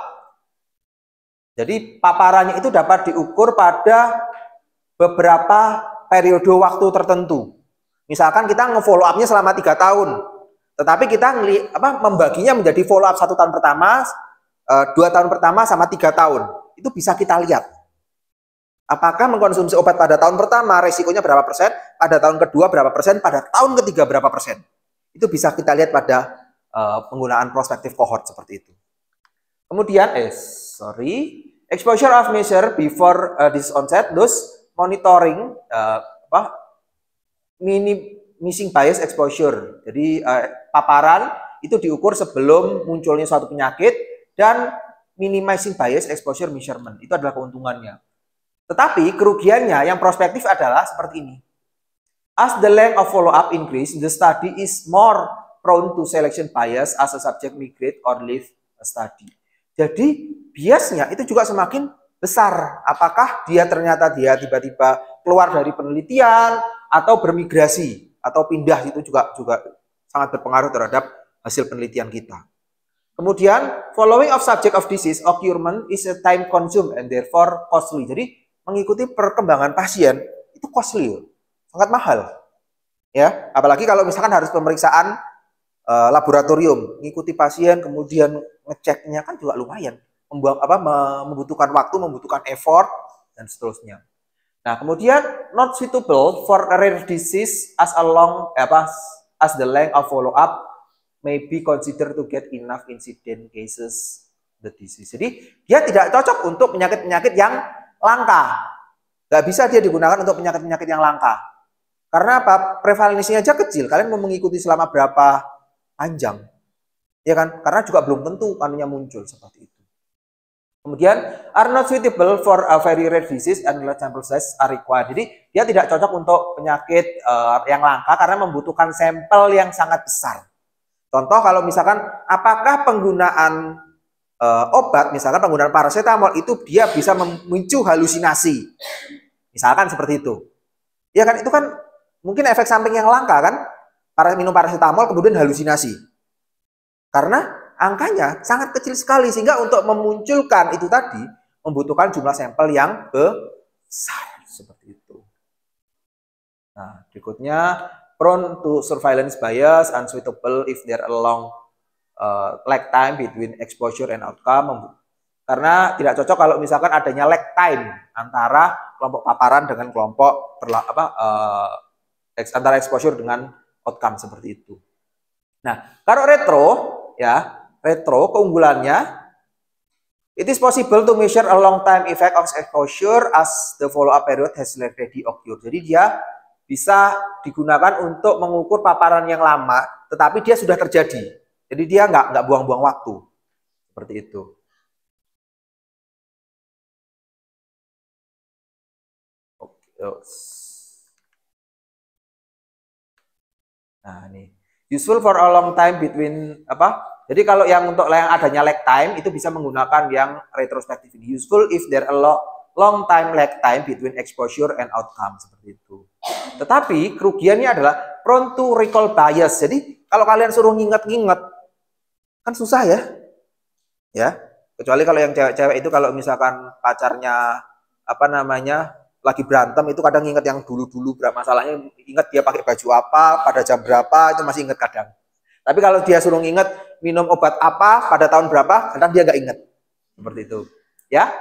Jadi paparannya itu dapat diukur pada beberapa periode waktu tertentu. Misalkan kita nge-follow up-nya selama 3 tahun, tetapi kita membaginya menjadi follow up 1 tahun pertama, 2 tahun pertama sama 3 tahun. Itu bisa kita lihat. Apakah mengkonsumsi obat pada tahun pertama resikonya berapa persen, pada tahun kedua berapa persen, pada tahun ketiga berapa persen. Itu bisa kita lihat pada penggunaan prospective cohort seperti itu. Kemudian, exposure of measure before this onset, thus monitoring missing bias exposure. Jadi paparan itu diukur sebelum munculnya suatu penyakit dan minimizing bias exposure measurement. Itu adalah keuntungannya. Tetapi kerugiannya yang prospektif adalah seperti ini. As the length of follow-up increase, the study is more prone to selection bias as a subject migrate or leave a study. Jadi biasnya itu juga semakin besar. Apakah dia tiba-tiba keluar dari penelitian atau bermigrasi atau pindah, itu juga sangat berpengaruh terhadap hasil penelitian kita. Kemudian following of subject of disease occurrence is a time consumed and therefore costly. Jadi mengikuti perkembangan pasien itu costly, sangat mahal. Ya, apalagi kalau misalkan harus pemeriksaan laboratorium, mengikuti pasien kemudian ngeceknya kan juga lumayan, membutuhkan waktu, membutuhkan effort dan seterusnya. Nah, kemudian not suitable for a rare disease as the length of follow up may be considered to get enough incident cases the disease. Jadi dia tidak cocok untuk penyakit-penyakit yang langka. Nggak bisa dia digunakan untuk penyakit-penyakit yang langka. Karena apa? Prevalensinya aja kecil. Kalian mau mengikuti selama berapa panjang? Ya kan? Karena juga belum tentu anunya muncul seperti itu. Kemudian are not suitable for a very rare disease and large sample size are required. Jadi dia tidak cocok untuk penyakit yang langka karena membutuhkan sampel yang sangat besar. Contoh kalau misalkan apakah penggunaan obat, misalkan penggunaan paracetamol itu dia bisa memicu halusinasi. Misalkan seperti itu. Ya kan, itu kan mungkin efek samping yang langka kan? Minum paracetamol kemudian halusinasi. Karena angkanya sangat kecil sekali sehingga untuk memunculkan itu tadi membutuhkan jumlah sampel yang besar seperti itu. Nah, berikutnya prone to surveillance bias, unsuitable if there are long lag time between exposure and outcome. Karena tidak cocok kalau misalkan adanya lag time antara kelompok paparan dengan kelompok antara exposure dengan outcome seperti itu. Nah, kalau retro ya, retro keunggulannya it is possible to measure a long time effect of exposure as the follow-up period has already occurred. Jadi dia bisa digunakan untuk mengukur paparan yang lama, tetapi dia sudah terjadi. Jadi dia nggak buang-buang waktu. Seperti itu. Nah, ini useful for a long time between apa? Jadi kalau yang untuk yang adanya lag time itu bisa menggunakan yang retrospektif ini. Useful if there a long time lag time between exposure and outcome seperti itu. Tetapi kerugiannya adalah prone to recall bias. Jadi kalau kalian suruh nginget-nginget kan susah ya. Ya. Kecuali kalau yang cewek-cewek itu kalau misalkan pacarnya apa namanya lagi berantem itu kadang inget yang dulu-dulu berapa masalahnya, inget dia pakai baju apa, pada jam berapa, itu masih inget kadang. Tapi kalau dia suruh inget minum obat apa, pada tahun berapa, kadang dia nggak inget. Seperti itu. Ya.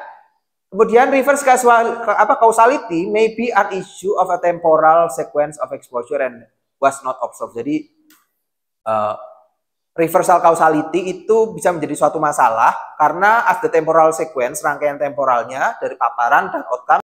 Kemudian reverse causality may be an issue of a temporal sequence of exposure and was not observed. Jadi reversal causality itu bisa menjadi suatu masalah karena as the temporal sequence, rangkaian temporalnya dari paparan dan outcome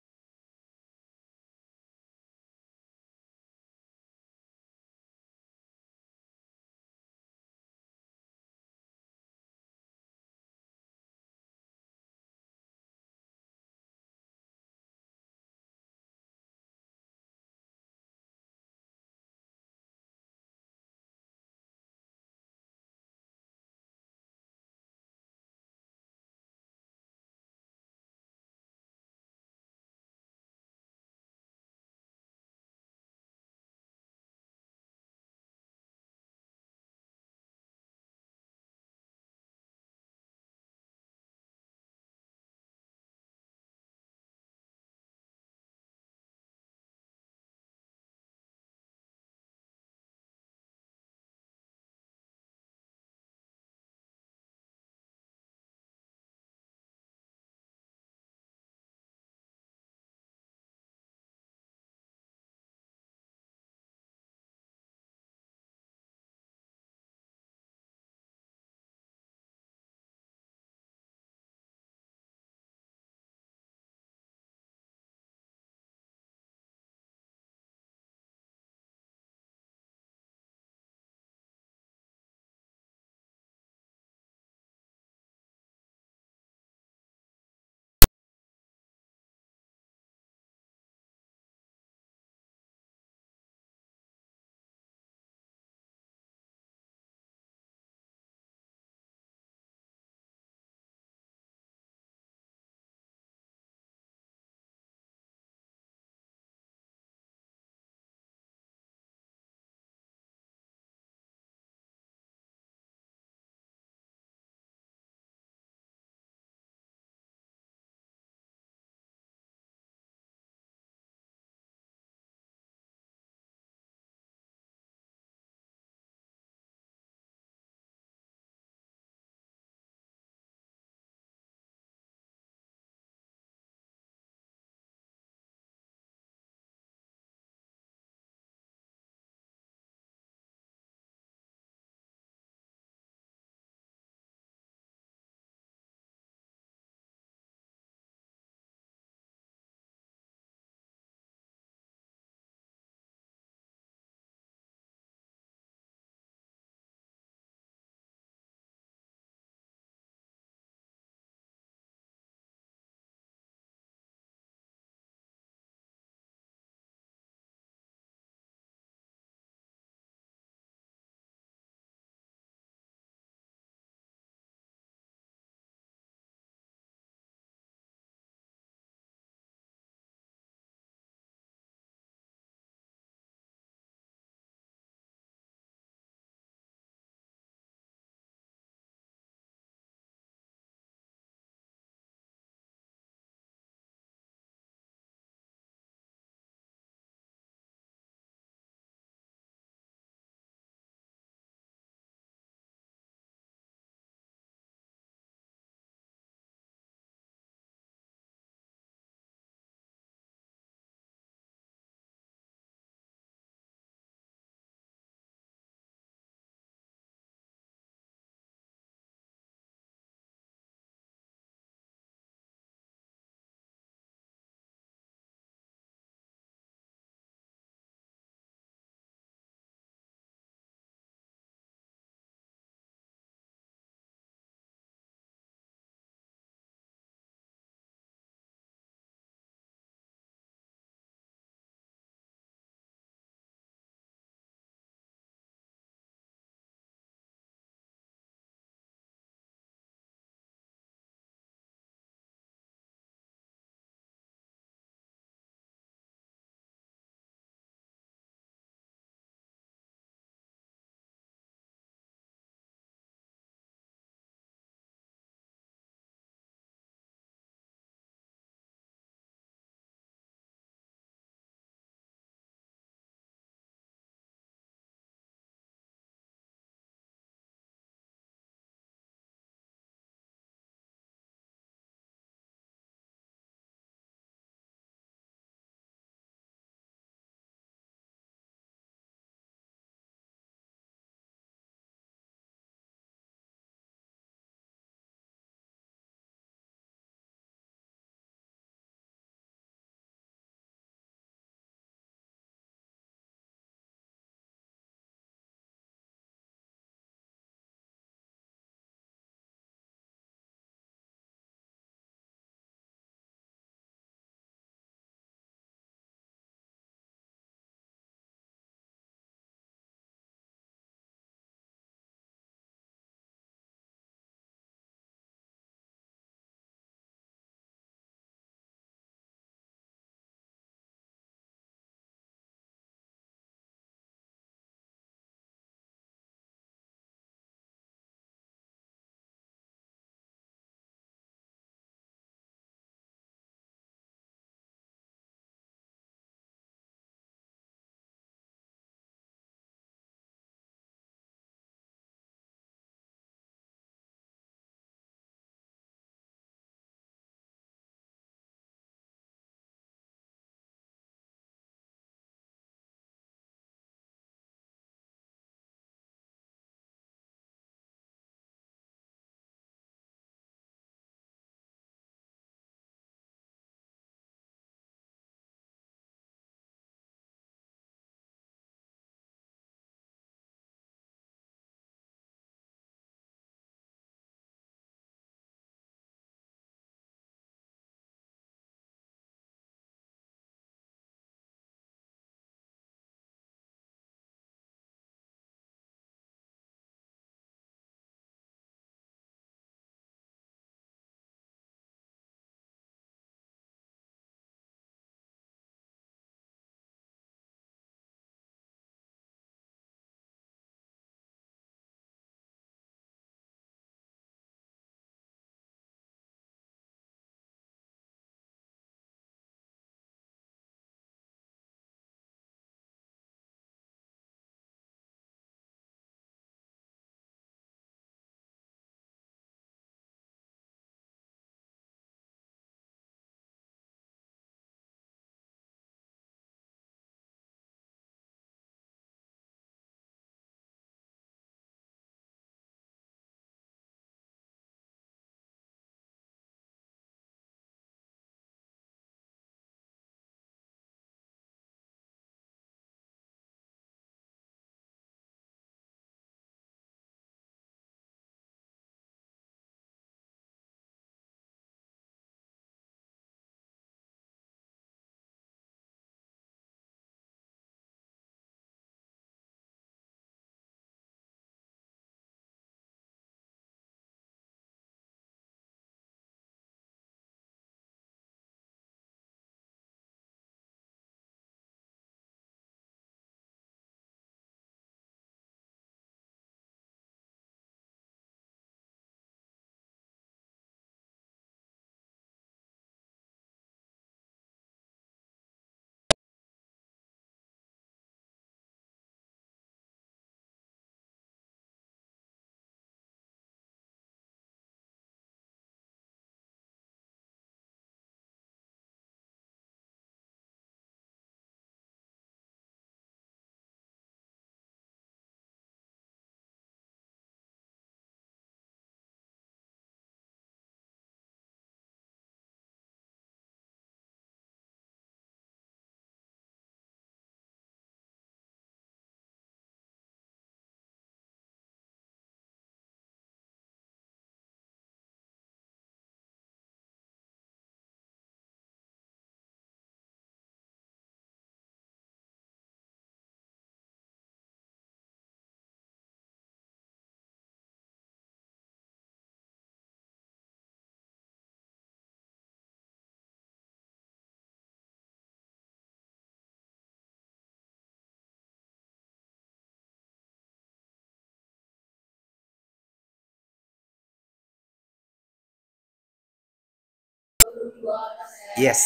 Yes,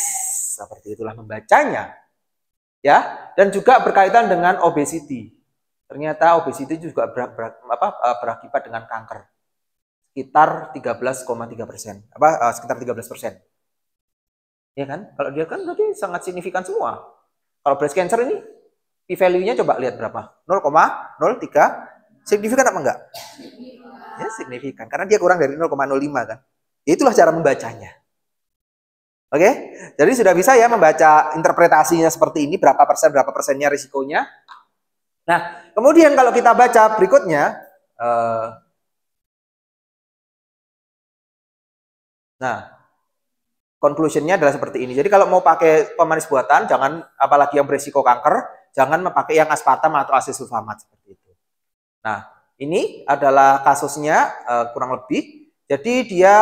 seperti itulah membacanya. Ya, dan juga berkaitan dengan obesity. Ternyata obesity juga berakibat dengan kanker. Sekitar 13,3%. Sekitar 13%. Ya kan? Kalau dia kan berarti sangat signifikan semua. Kalau breast cancer ini p-value-nya coba lihat berapa? 0,03. Signifikan apa enggak? Ya, signifikan. Karena dia kurang dari 0,05 kan. Ya, itulah cara membacanya. Oke, jadi sudah bisa ya membaca interpretasinya seperti ini, berapa persennya risikonya. Nah, kemudian kalau kita baca berikutnya, nah, conclusion-nya adalah seperti ini. Jadi kalau mau pakai pemanis buatan, jangan, apalagi yang berisiko kanker, jangan memakai yang aspartam atau asesulfamat seperti itu. Nah, ini adalah kasusnya kurang lebih. Jadi dia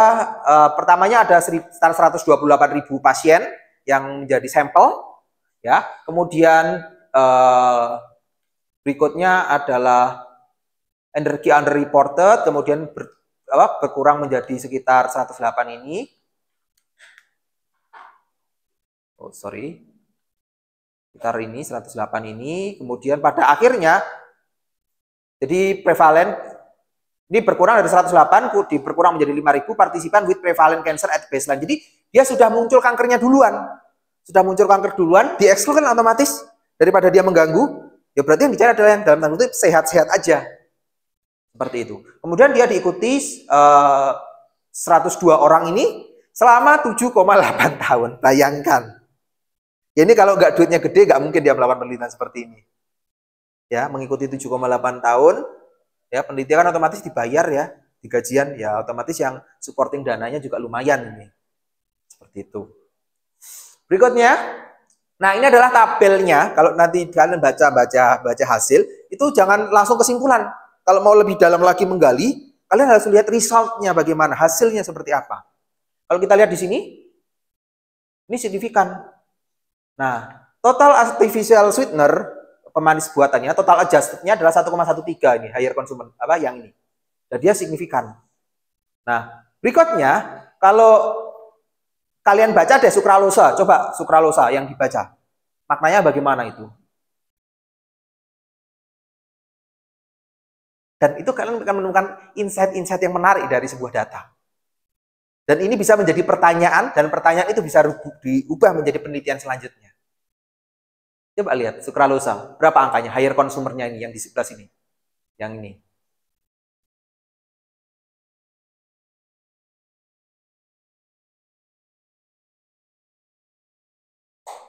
pertamanya ada sekitar 128.000 pasien yang menjadi sampel, ya. Kemudian berikutnya adalah energi underreported, kemudian berkurang menjadi sekitar 108 ini. Oh, sorry. Sekitar ini 108 ini, kemudian pada akhirnya jadi prevalen ini berkurang dari 108, berkurang menjadi 5.000 partisipan with prevalent cancer at baseline. Jadi dia sudah muncul kankernya duluan. Sudah muncul kanker duluan, di-exclude kan otomatis. Daripada dia mengganggu, ya berarti yang dicari adalah yang dalam tanda kutip sehat-sehat aja. Seperti itu. Kemudian dia diikuti 102 orang ini selama 7,8 tahun. Bayangkan. Ya ini kalau nggak duitnya gede, nggak mungkin dia melakukan penelitian seperti ini. Ya, mengikuti 7,8 tahun. Ya, penelitian kan otomatis dibayar ya, di gajian ya otomatis yang supporting dananya juga lumayan ini. Seperti itu. Berikutnya, nah ini adalah tabelnya. Kalau nanti kalian baca hasil, itu jangan langsung kesimpulan. Kalau mau lebih dalam lagi menggali, kalian harus lihat resultnya bagaimana, hasilnya seperti apa. Kalau kita lihat di sini, ini signifikan. Nah, total artificial sweetener pemanis buatannya, total adjustednya adalah 1,13 ini, higher consumer, yang ini. Dan dia signifikan. Nah, berikutnya, kalau kalian baca deh sukralosa, coba sukralosa yang dibaca. Maknanya bagaimana itu? Dan itu kalian akan menemukan insight-insight yang menarik dari sebuah data. Dan ini bisa menjadi pertanyaan, dan pertanyaan itu bisa diubah menjadi penelitian selanjutnya. Coba lihat, sukralosa. Berapa angkanya? Higher consumernya ini, yang di sebelah sini. Yang ini.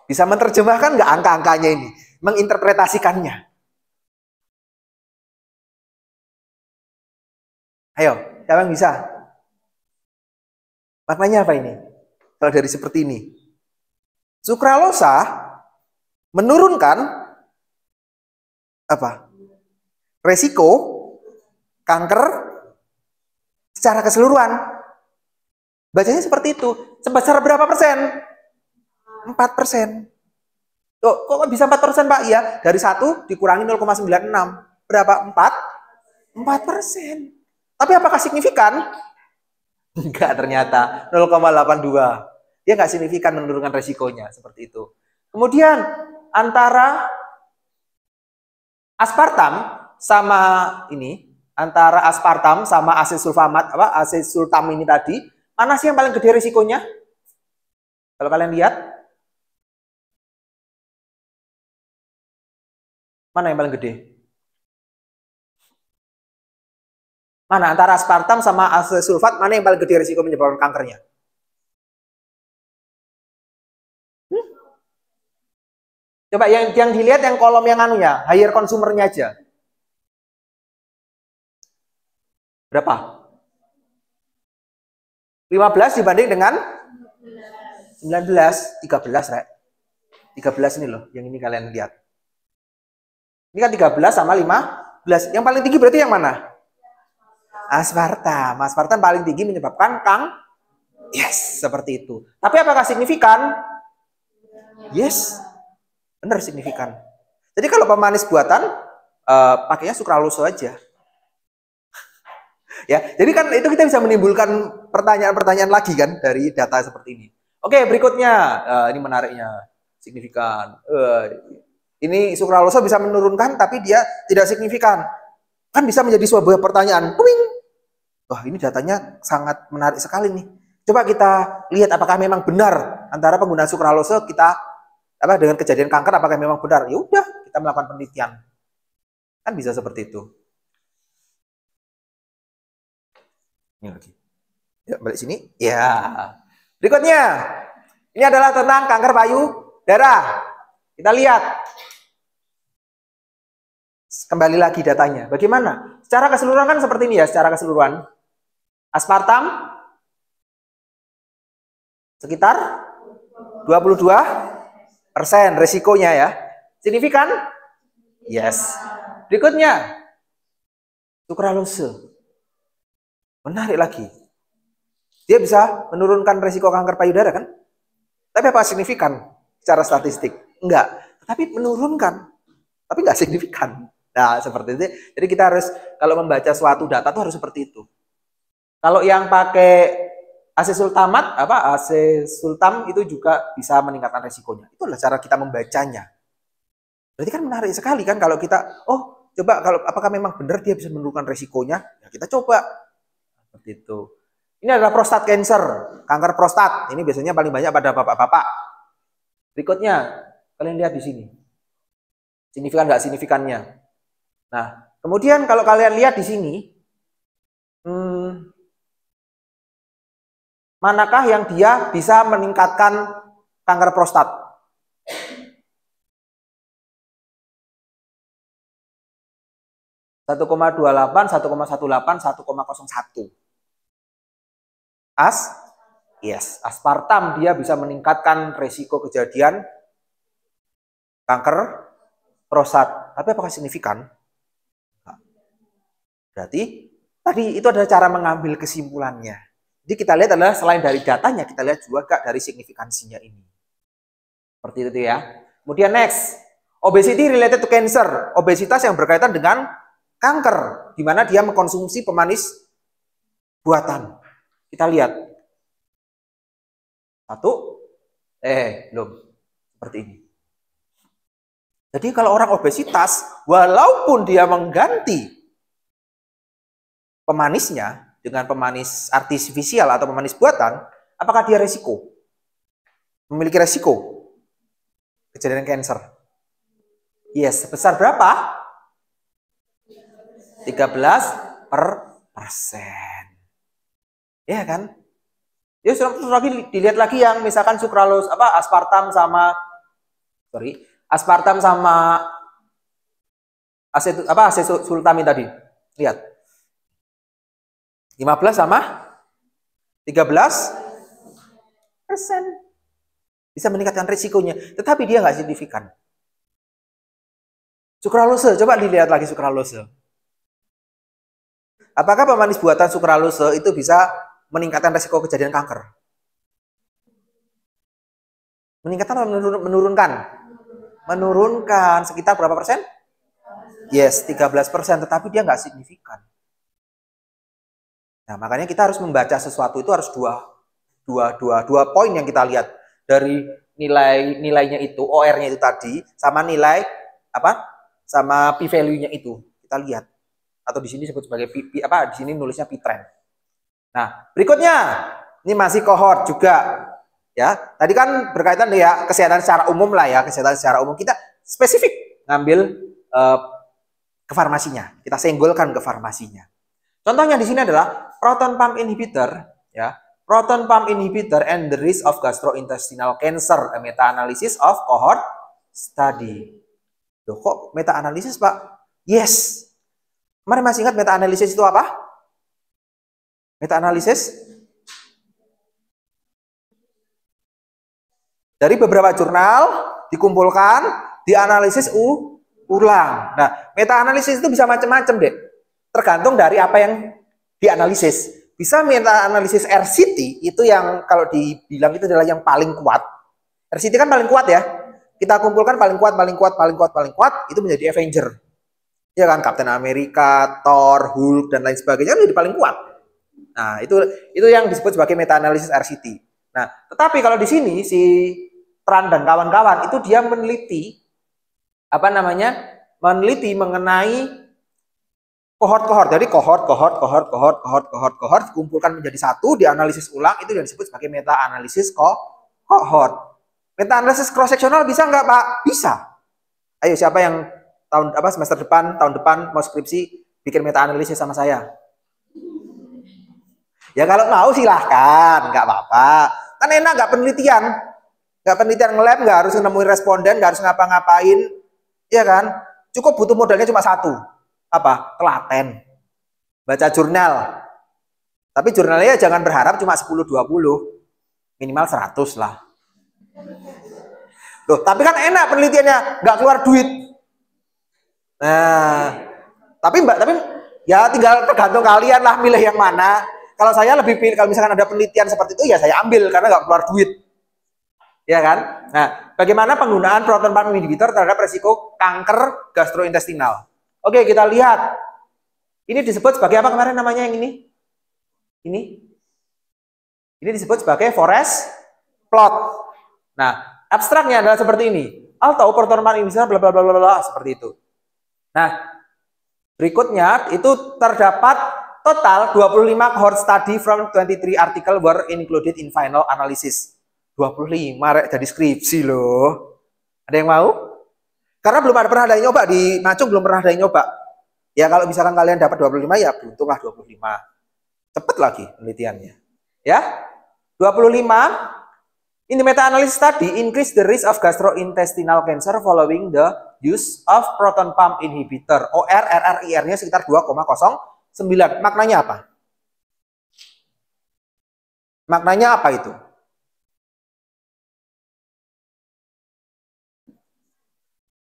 Bisa menerjemahkan nggak angka-angkanya ini? Menginterpretasikannya. Ayo, siapa yang bisa? Maknanya apa ini? Kalau dari seperti ini. Sukralosa menurunkan apa? Resiko kanker secara keseluruhan. Bacanya seperti itu. Sebesar berapa persen? 4%. Kok bisa 4%, Pak? Iya, dari 1 dikurangi 0,96. Berapa? 4%. Tapi apakah signifikan? Enggak, ternyata 0,82. Dia nggak signifikan menurunkan resikonya seperti itu. Kemudian antara aspartam sama ini, antara aspartam sama asesulfamat, asesultam ini tadi, mana sih yang paling gede risikonya? Kalau kalian lihat, mana yang paling gede? Mana antara aspartam sama asesulfat, mana yang paling gede risiko menyebabkan kankernya? Coba yang dilihat yang kolom yang anunya, higher consumernya aja. Berapa? 15 dibanding dengan 19, 13, Rek. 13 ini loh, yang ini kalian lihat. Ini kan 13 sama 15. Yang paling tinggi berarti yang mana? Aspartam. Aspartam paling tinggi menyebabkan yes, seperti itu. Tapi apakah signifikan? Yes. Benar, signifikan. Jadi kalau pemanis buatan pakainya sukralosa aja. Ya, jadi kan itu kita bisa menimbulkan pertanyaan-pertanyaan lagi kan dari data seperti ini. Oke, berikutnya. Ini menariknya. Signifikan. Ini sukralose bisa menurunkan, tapi dia tidak signifikan. Kan bisa menjadi sebuah pertanyaan. Puing. Wah, ini datanya sangat menarik sekali nih. Coba kita lihat apakah memang benar antara penggunaan sukralose kita dengan kejadian kanker, apakah memang benar. Ya udah, kita melakukan penelitian. Kan bisa seperti itu. Ini lagi. Ya, balik sini. Ya. Berikutnya. Ini adalah tentang kanker payudara. Kita lihat. Kembali lagi datanya. Bagaimana? Secara keseluruhan kan seperti ini ya, secara keseluruhan. Aspartam sekitar 22% resikonya ya. Signifikan? Yes. Berikutnya, sukralose. Menarik lagi. Dia bisa menurunkan resiko kanker payudara kan? Tapi apa signifikan secara statistik? Enggak. Tapi menurunkan. Tapi enggak signifikan. Nah, seperti itu. Jadi kita harus, kalau membaca suatu data itu harus seperti itu. Kalau yang pakai asesultamat, asesultam itu juga bisa meningkatkan resikonya. Itu adalah cara kita membacanya. Berarti kan menarik sekali kan kalau kita, coba kalau apakah memang benar dia bisa menurunkan resikonya? Ya kita coba. Seperti itu. Ini adalah prostat cancer, kanker prostat. Ini biasanya paling banyak pada bapak-bapak. Berikutnya, kalian lihat di sini. Signifikan nggak signifikannya? Nah, kemudian kalau kalian lihat di sini, manakah yang dia bisa meningkatkan kanker prostat? (1,28, 1,18, 1,01). Yes, aspartam dia bisa meningkatkan resiko kejadian kanker prostat. Tapi apakah signifikan? Berarti tadi itu adalah cara mengambil kesimpulannya. Jadi kita lihat adalah selain dari datanya, kita lihat juga dari signifikansinya ini. Seperti itu ya. Kemudian next, obesity related to cancer. Obesitas yang berkaitan dengan kanker, di mana dia mengkonsumsi pemanis buatan. Kita lihat. Satu, belum. Seperti ini. Jadi kalau orang obesitas, walaupun dia mengganti pemanisnya dengan pemanis artifisial atau pemanis buatan, apakah dia resiko? Memiliki resiko kejadian cancer? Yes, sebesar berapa? 13%. Ya kan? Ya terus lagi dilihat lagi yang misalkan sukralose aspartam sama asesultamin tadi. Lihat. 15 sama 13% bisa meningkatkan risikonya, tetapi dia nggak signifikan. Sukralose, coba dilihat lagi sukralose. Apakah pemanis buatan sukralose itu bisa meningkatkan risiko kejadian kanker? Meningkatkan atau menurunkan? Menurunkan. Sekitar berapa persen? Yes, 13%, tetapi dia nggak signifikan. Nah, makanya kita harus membaca sesuatu itu harus dua poin yang kita lihat. Dari nilainya itu, OR-nya itu tadi, sama nilai sama p-value-nya itu. Kita lihat. Atau di sini disebut sebagai di sini nulisnya p-trend. Nah, berikutnya ini masih kohort juga. Ya, tadi kan berkaitan ya kesehatan secara umum lah ya, kesehatan secara umum. Kita spesifik ngambil ke farmasinya. Kita senggolkan ke farmasinya. Contohnya di sini adalah proton pump inhibitor, ya. Proton pump inhibitor and the risk of gastrointestinal cancer, a meta-analysis of cohort study. Loh, kok meta-analisis, Pak? Yes. Kemarin masih ingat meta-analisis itu apa? Meta-analisis dari beberapa jurnal dikumpulkan, dianalisis ulang. Nah, meta-analisis itu bisa macam-macam, Dek. Tergantung dari apa yang dianalisis. Bisa meta-analisis RCT, itu yang kalau dibilang itu adalah yang paling kuat. RCT kan paling kuat ya. Kita kumpulkan paling kuat, itu menjadi Avenger. Ya kan, Captain America, Thor, Hulk, dan lain sebagainya itu paling kuat. Nah, itu yang disebut sebagai meta-analisis RCT. Nah, tetapi kalau di sini si Tran dan kawan-kawan itu dia meneliti meneliti mengenai kohort-kohort. Jadi kohort dikumpulkan menjadi satu, dianalisis ulang, itu yang disebut sebagai meta analisis kohort. Meta analisis cross sectional bisa nggak, Pak? Bisa. Ayo, siapa yang tahun depan mau skripsi bikin meta analisis sama saya? Ya kalau mau silahkan, nggak apa-apa. Kan enak, nggak penelitian nge-lab, nggak harus nemuin responden, nggak harus ngapa-ngapain, ya kan? Cukup butuh modalnya cuma satu, telaten, baca jurnal. Tapi jurnalnya jangan berharap cuma 10-20, minimal 100 lah. Loh, tapi kan enak penelitiannya, nggak keluar duit. Nah, tapi ya tinggal tergantung kalian lah milih yang mana. Kalau saya lebih pilih, kalau misalkan ada penelitian seperti itu ya saya ambil karena nggak keluar duit. Ya kan? Nah, bagaimana penggunaan proton pump inhibitor terhadap resiko kanker gastrointestinal? Oke, kita lihat. Ini disebut sebagai apa kemarin namanya yang ini? Ini disebut sebagai forest plot. Nah, abstraknya adalah seperti ini. Although proton pump inhibitor bla bla bla bla seperti itu. Nah, berikutnya itu terdapat total 25 cohort study from 23 article were included in final analysis. 25 jadi skripsi loh. Ada yang mau? Karena belum pernah ada yang nyoba di Macung, belum pernah ada yang nyoba. Ya kalau misalkan kalian dapat 25 ya beruntunglah 25. Cepet lagi penelitiannya. Ya. 25 in the meta-analysis study increase the risk of gastrointestinal cancer following the use of proton pump inhibitor. OR RRIR-nya sekitar 2,09. Maknanya apa? Maknanya apa itu?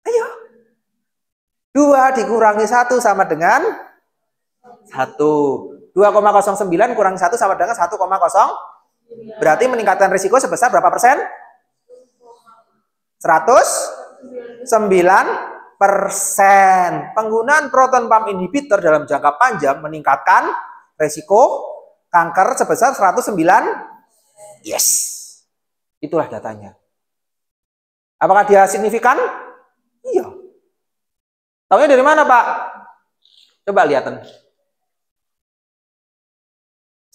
Ayo. 2 dikurangi 1 sama dengan 1. 2,09 kurangi 1 sama dengan 1,0. Berarti meningkatkan risiko sebesar berapa persen? 109%. Penggunaan proton pump inhibitor dalam jangka panjang meningkatkan risiko kanker sebesar 109. Yes. Itulah datanya. Apakah dia signifikan? Iya. Tahunya dari mana, Pak? Coba lihatin.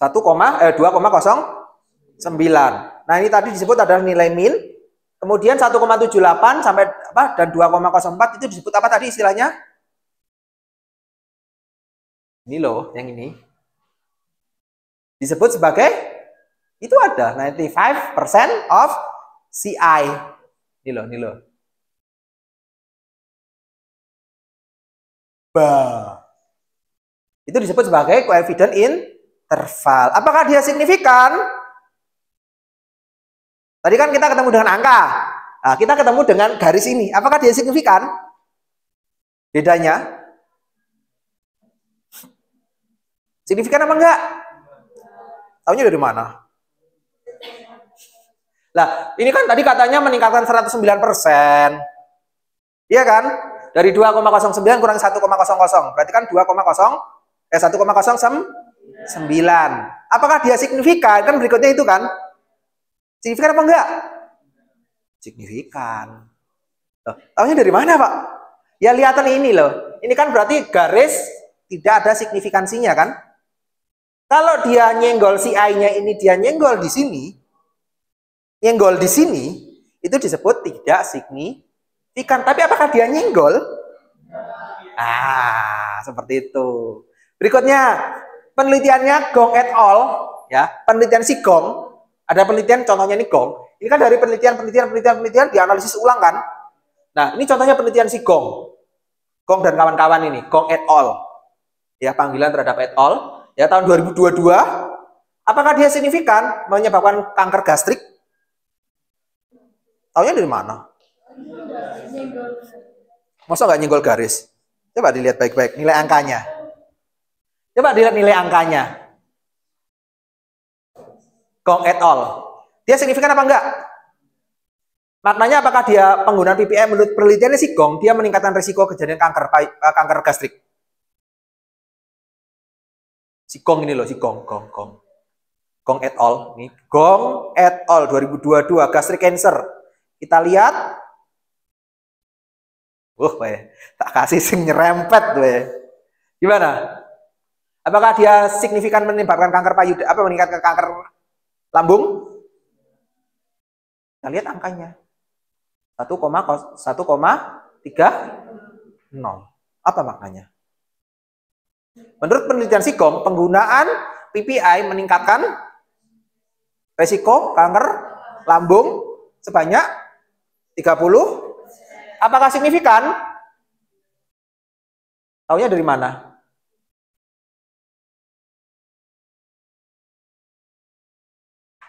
2,09. Nah, ini tadi disebut adalah nilai min. Kemudian 1,78 sampai dan 2,04 itu disebut apa tadi istilahnya? Ini loh, yang ini. Disebut sebagai itu ada 95% of CI. Ini loh. Itu disebut sebagai coefficient interval. Apakah dia signifikan? Tadi kan kita ketemu dengan angka. Nah, kita ketemu dengan garis ini. Apakah dia signifikan? Bedanya? Signifikan apa enggak? Tahunya dari mana? Lah, ini kan tadi katanya meningkatkan 109%. Iya kan? Dari 2,09 kurang 1,00. Berarti kan 1,09. Apakah dia signifikan? Kan berikutnya itu kan? Signifikan apa enggak? Signifikan. Tahunya dari mana, Pak? Ya lihatan ini loh. Ini kan berarti garis tidak ada signifikansinya kan? Kalau dia nyenggol si I-nya ini, dia nyenggol di sini. Nyenggol di sini itu disebut tidak signifikan. Tapi apakah dia nyenggol? Seperti itu. Berikutnya, penelitiannya Gong et al. Ya, penelitian si Gong. Ada penelitian contohnya ini Gong. Ini kan dari penelitian dianalisis ulang kan. Nah, ini contohnya penelitian si Gong. Gong dan kawan-kawan ini, Gong et al. Ya, panggilan terhadap et al. Ya, tahun 2022. Apakah dia signifikan menyebabkan kanker gastrik? Taunya dari mana? Masa nggak nyenggol garis? Coba dilihat baik-baik nilai angkanya. Coba dilihat nilai angkanya. Gong et al. Dia signifikan apa enggak? Maknanya apakah dia penggunaan PPI menurut penelitiannya si Gong, dia meningkatkan risiko kejadian kanker gastrik. Si Gong ini loh, si Gong Gong et al. Ini Gong et al. 2022 gastric cancer. Kita lihat. Tak kasih sing nyerempet tuh. Gimana? Apakah dia signifikan menyebabkan kanker payudara, meningkatkan kanker lambung? Kita lihat angkanya. 1,30. Apa maknanya? Menurut penelitian SIGOM, penggunaan PPI meningkatkan resiko kanker lambung sebanyak 30. Apakah signifikan? Taunya dari mana?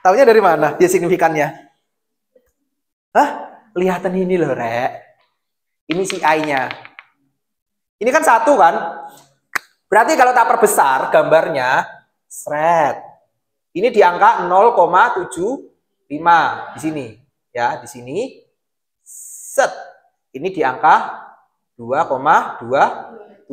Taunya dari mana dia signifikannya? Hah? Lihatan ini loh, Rek. Ini si I-nya. Ini kan 1 kan? Berarti kalau tak perbesar gambarnya, seret. Ini di angka 0,75 di sini, ya, di sini. Set. Ini di angka 2,27.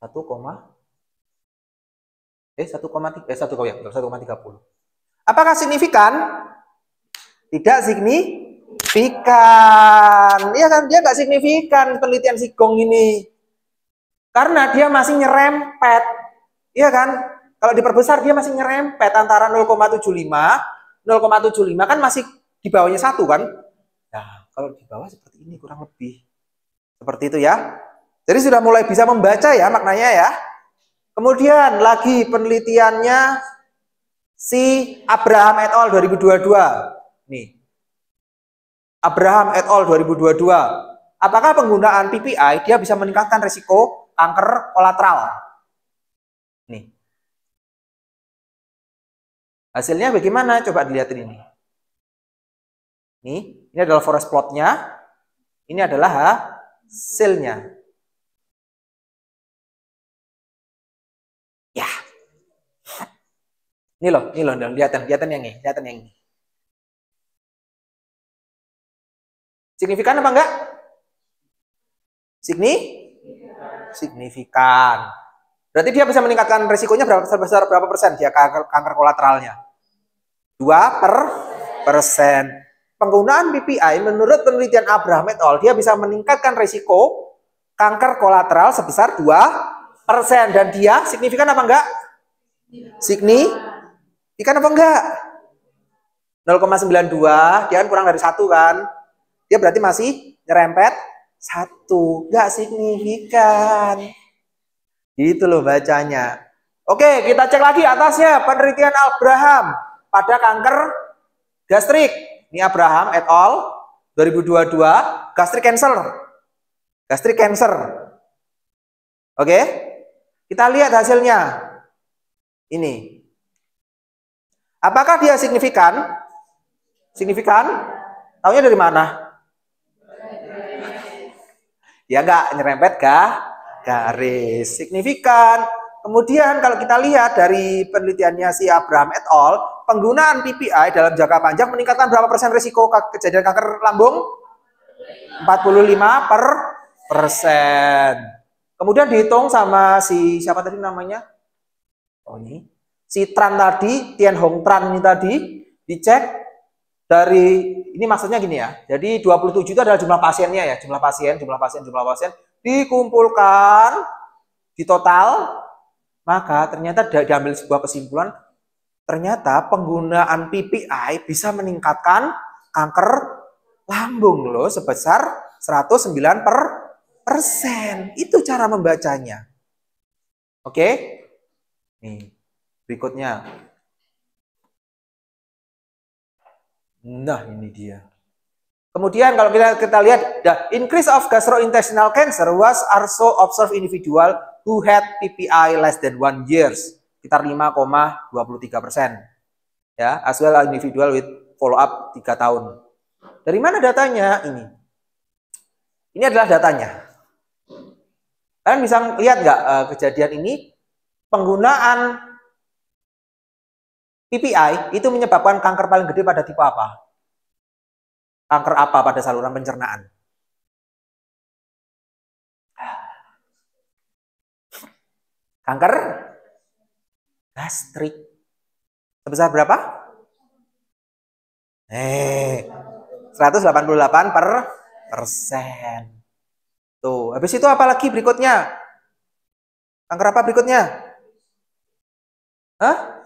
1,30. Apakah signifikan? Tidak signifikan. Iya kan, dia nggak signifikan penelitian SIGOM ini. Karena dia masih nyerempet. Iya kan? Kalau diperbesar dia masih nyerempet antara 0,75. 0,75 kan masih di bawahnya 1 kan? Nah, kalau di bawah seperti ini kurang lebih. Seperti itu ya. Jadi sudah mulai bisa membaca ya maknanya ya. Kemudian lagi penelitiannya si Abraham et al. 2022. Nih. Abraham et al. 2022. Apakah penggunaan PPI dia bisa meningkatkan risiko kanker kolateral? Nih. Hasilnya bagaimana? Coba dilihatin ini. Ini adalah forest plotnya. Ini adalah hasilnya. Ya. Ini loh, lihatin yang ini, Signifikan apa enggak? Signifikan. Berarti dia bisa meningkatkan risikonya sebesar berapa persen dia kanker kolateralnya? 2%. Penggunaan PPI menurut penelitian Abraham et al. Dia bisa meningkatkan risiko kanker kolateral sebesar 2%. Dan dia signifikan apa enggak? Signifikan apa enggak? 0,92, dia kan kurang dari 1 kan? Dia berarti masih nyerempet 1. Enggak signifikan. Gitu loh bacanya. Oke, kita cek lagi atasnya. Penelitian Abraham pada kanker gastrik. Ini Abraham et al. 2022 gastric cancer. Oke. Kita lihat hasilnya. Ini. Apakah dia signifikan? Taunya dari mana? Ya enggak nyerempet garis. Signifikan. Kemudian kalau kita lihat dari penelitiannya si Abraham et al, penggunaan PPI dalam jangka panjang meningkatkan berapa persen risiko kejadian kanker lambung? 45%. Kemudian dihitung sama si siapa tadi namanya? Oh ini. Si Tran tadi, Tien Hong Tran ini tadi dicek dari ini maksudnya gini ya. Jadi 27 itu adalah jumlah pasiennya ya, jumlah pasien dikumpulkan di total. Maka ternyata diambil sebuah kesimpulan, ternyata penggunaan PPI bisa meningkatkan kanker lambung loh sebesar 109%. Itu cara membacanya. Oke? Nih, berikutnya. Nah, ini dia. Kemudian kalau kita lihat, the increase of gastrointestinal cancer was also observed individual who had PPI less than 1 years, sekitar 5,23%. Ya, as well as individual with follow up 3 tahun. Dari mana datanya ini? Ini adalah datanya. Kalian bisa lihat nggak kejadian ini? Penggunaan PPI itu menyebabkan kanker paling gede pada tipe apa? Kanker apa pada saluran pencernaan? Kanker gastrik. Sebesar berapa? 188%. Tuh, habis itu apa lagi berikutnya? Kanker apa berikutnya? Hah?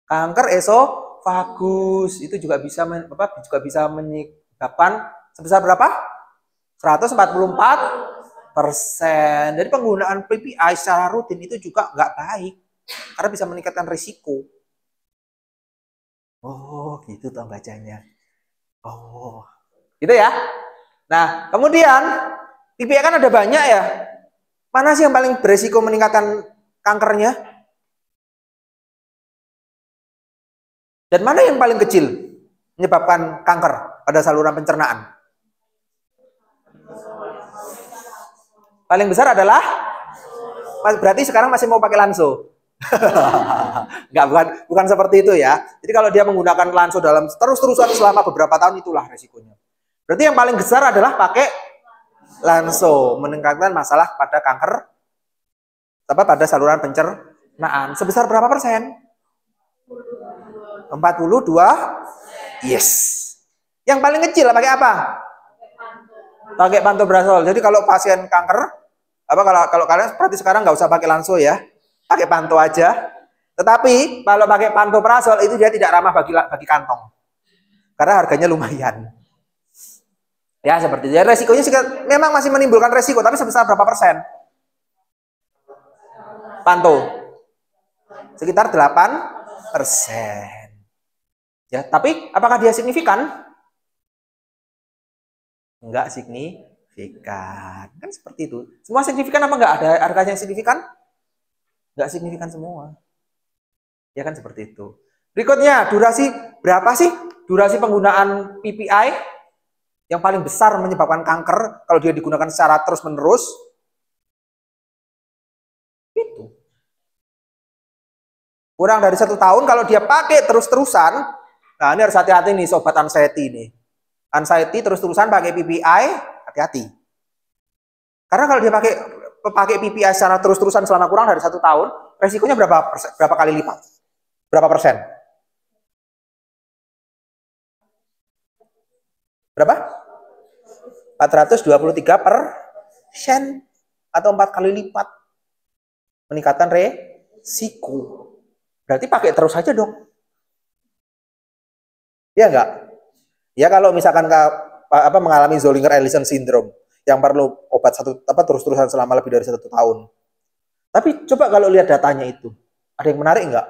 Kanker esofagus. Itu juga bisa menyebabkan sebesar berapa? 144%. Jadi penggunaan PPI secara rutin itu juga nggak baik. Karena bisa meningkatkan risiko. Oh, gitu tuh bacanya. Oh, gitu ya. Nah, kemudian PPI kan ada banyak ya. Mana sih yang paling beresiko meningkatkan kankernya? Dan mana yang paling kecil menyebabkan kanker pada saluran pencernaan? Paling besar adalah? Berarti sekarang masih mau pakai Lanso? Enggak, bukan seperti itu ya. Jadi kalau dia menggunakan Lanso dalam terus-terusan selama beberapa tahun, itulah resikonya. Berarti yang paling besar adalah pakai Lanso, meningkatkan masalah pada kanker pada saluran pencernaan. Sebesar berapa persen? 42. Yes. Yang paling kecil pakai apa? Pakai pantobrazol. Jadi kalau pasien kanker, kalau kalian seperti sekarang nggak usah pakai Lanso ya, pakai panto aja. Tetapi kalau pakai pantobrazol itu dia tidak ramah bagi kantong, karena harganya lumayan. Ya seperti itu. Jadi resikonya memang masih menimbulkan resiko, tapi sebesar berapa persen? Panto sekitar 8%. Ya, tapi apakah dia signifikan? Enggak signifikan. Kan seperti itu. Semua signifikan apa enggak? Ada harganya yang signifikan? Enggak signifikan semua. Ya kan seperti itu. Berikutnya, durasi berapa sih durasi penggunaan PPI yang paling besar menyebabkan kanker kalau dia digunakan secara terus-menerus? Itu. Kurang dari 1 tahun kalau dia pakai terus-terusan. Nah, ini harus hati-hati nih sobat anxiety ini. Anxiety terus-terusan pakai PPI, hati-hati. Karena kalau dia pakai PPI secara terus-terusan selama kurang dari 1 tahun, resikonya berapa kali lipat? Berapa persen? Berapa? 423% atau 4 kali lipat meningkatkan resiko. Berarti pakai terus saja dong. Ya enggak? Ya kalau misalkan mengalami Zollinger-Ellison syndrome yang perlu obat terus-terusan selama lebih dari 1 tahun. Tapi coba kalau lihat datanya itu, ada yang menarik enggak?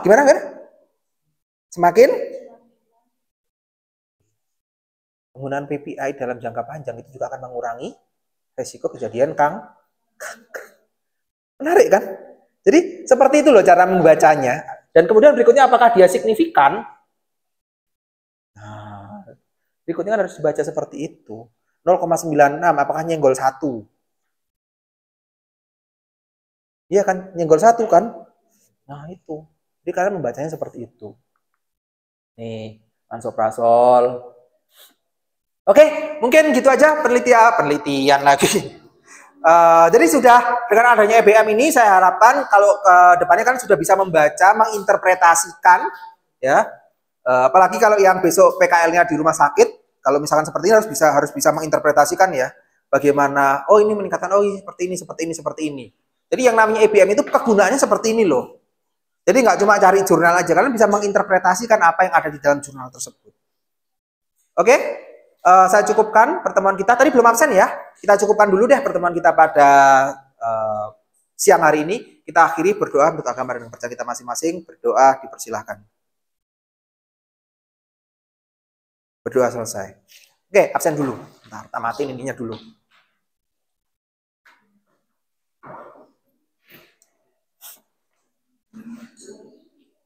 Gimana? Semakin penggunaan PPI dalam jangka panjang itu juga akan mengurangi resiko kejadian kanker. Menarik kan? Jadi seperti itu loh cara membacanya. Dan kemudian berikutnya apakah dia signifikan? Nah, berikutnya kan harus dibaca seperti itu. 0,96 apakah nyenggol 1? Iya kan, nyenggol 1 kan? Nah itu. Jadi kalian membacanya seperti itu. Nih, lansoprazol. Oke, mungkin gitu aja penelitian lagi. Jadi sudah dengan adanya EBM ini saya harapkan kalau ke depannya kan sudah bisa membaca, menginterpretasikan ya. Apalagi kalau yang besok PKL-nya di rumah sakit, kalau misalkan seperti ini harus bisa menginterpretasikan ya. Bagaimana ini meningkatkan ini seperti ini. Jadi yang namanya EBM itu kegunaannya seperti ini loh. Jadi nggak cuma cari jurnal aja, kalian bisa menginterpretasikan apa yang ada di dalam jurnal tersebut. Oke? Saya cukupkan pertemuan kita. Tadi belum absen ya. Kita cukupkan dulu deh pertemuan kita pada siang hari ini. Kita akhiri berdoa untuk agama dan percaya kita masing-masing. Berdoa dipersilahkan. Berdoa selesai. Oke, absen dulu. Bentar, kita matiin ininya dulu.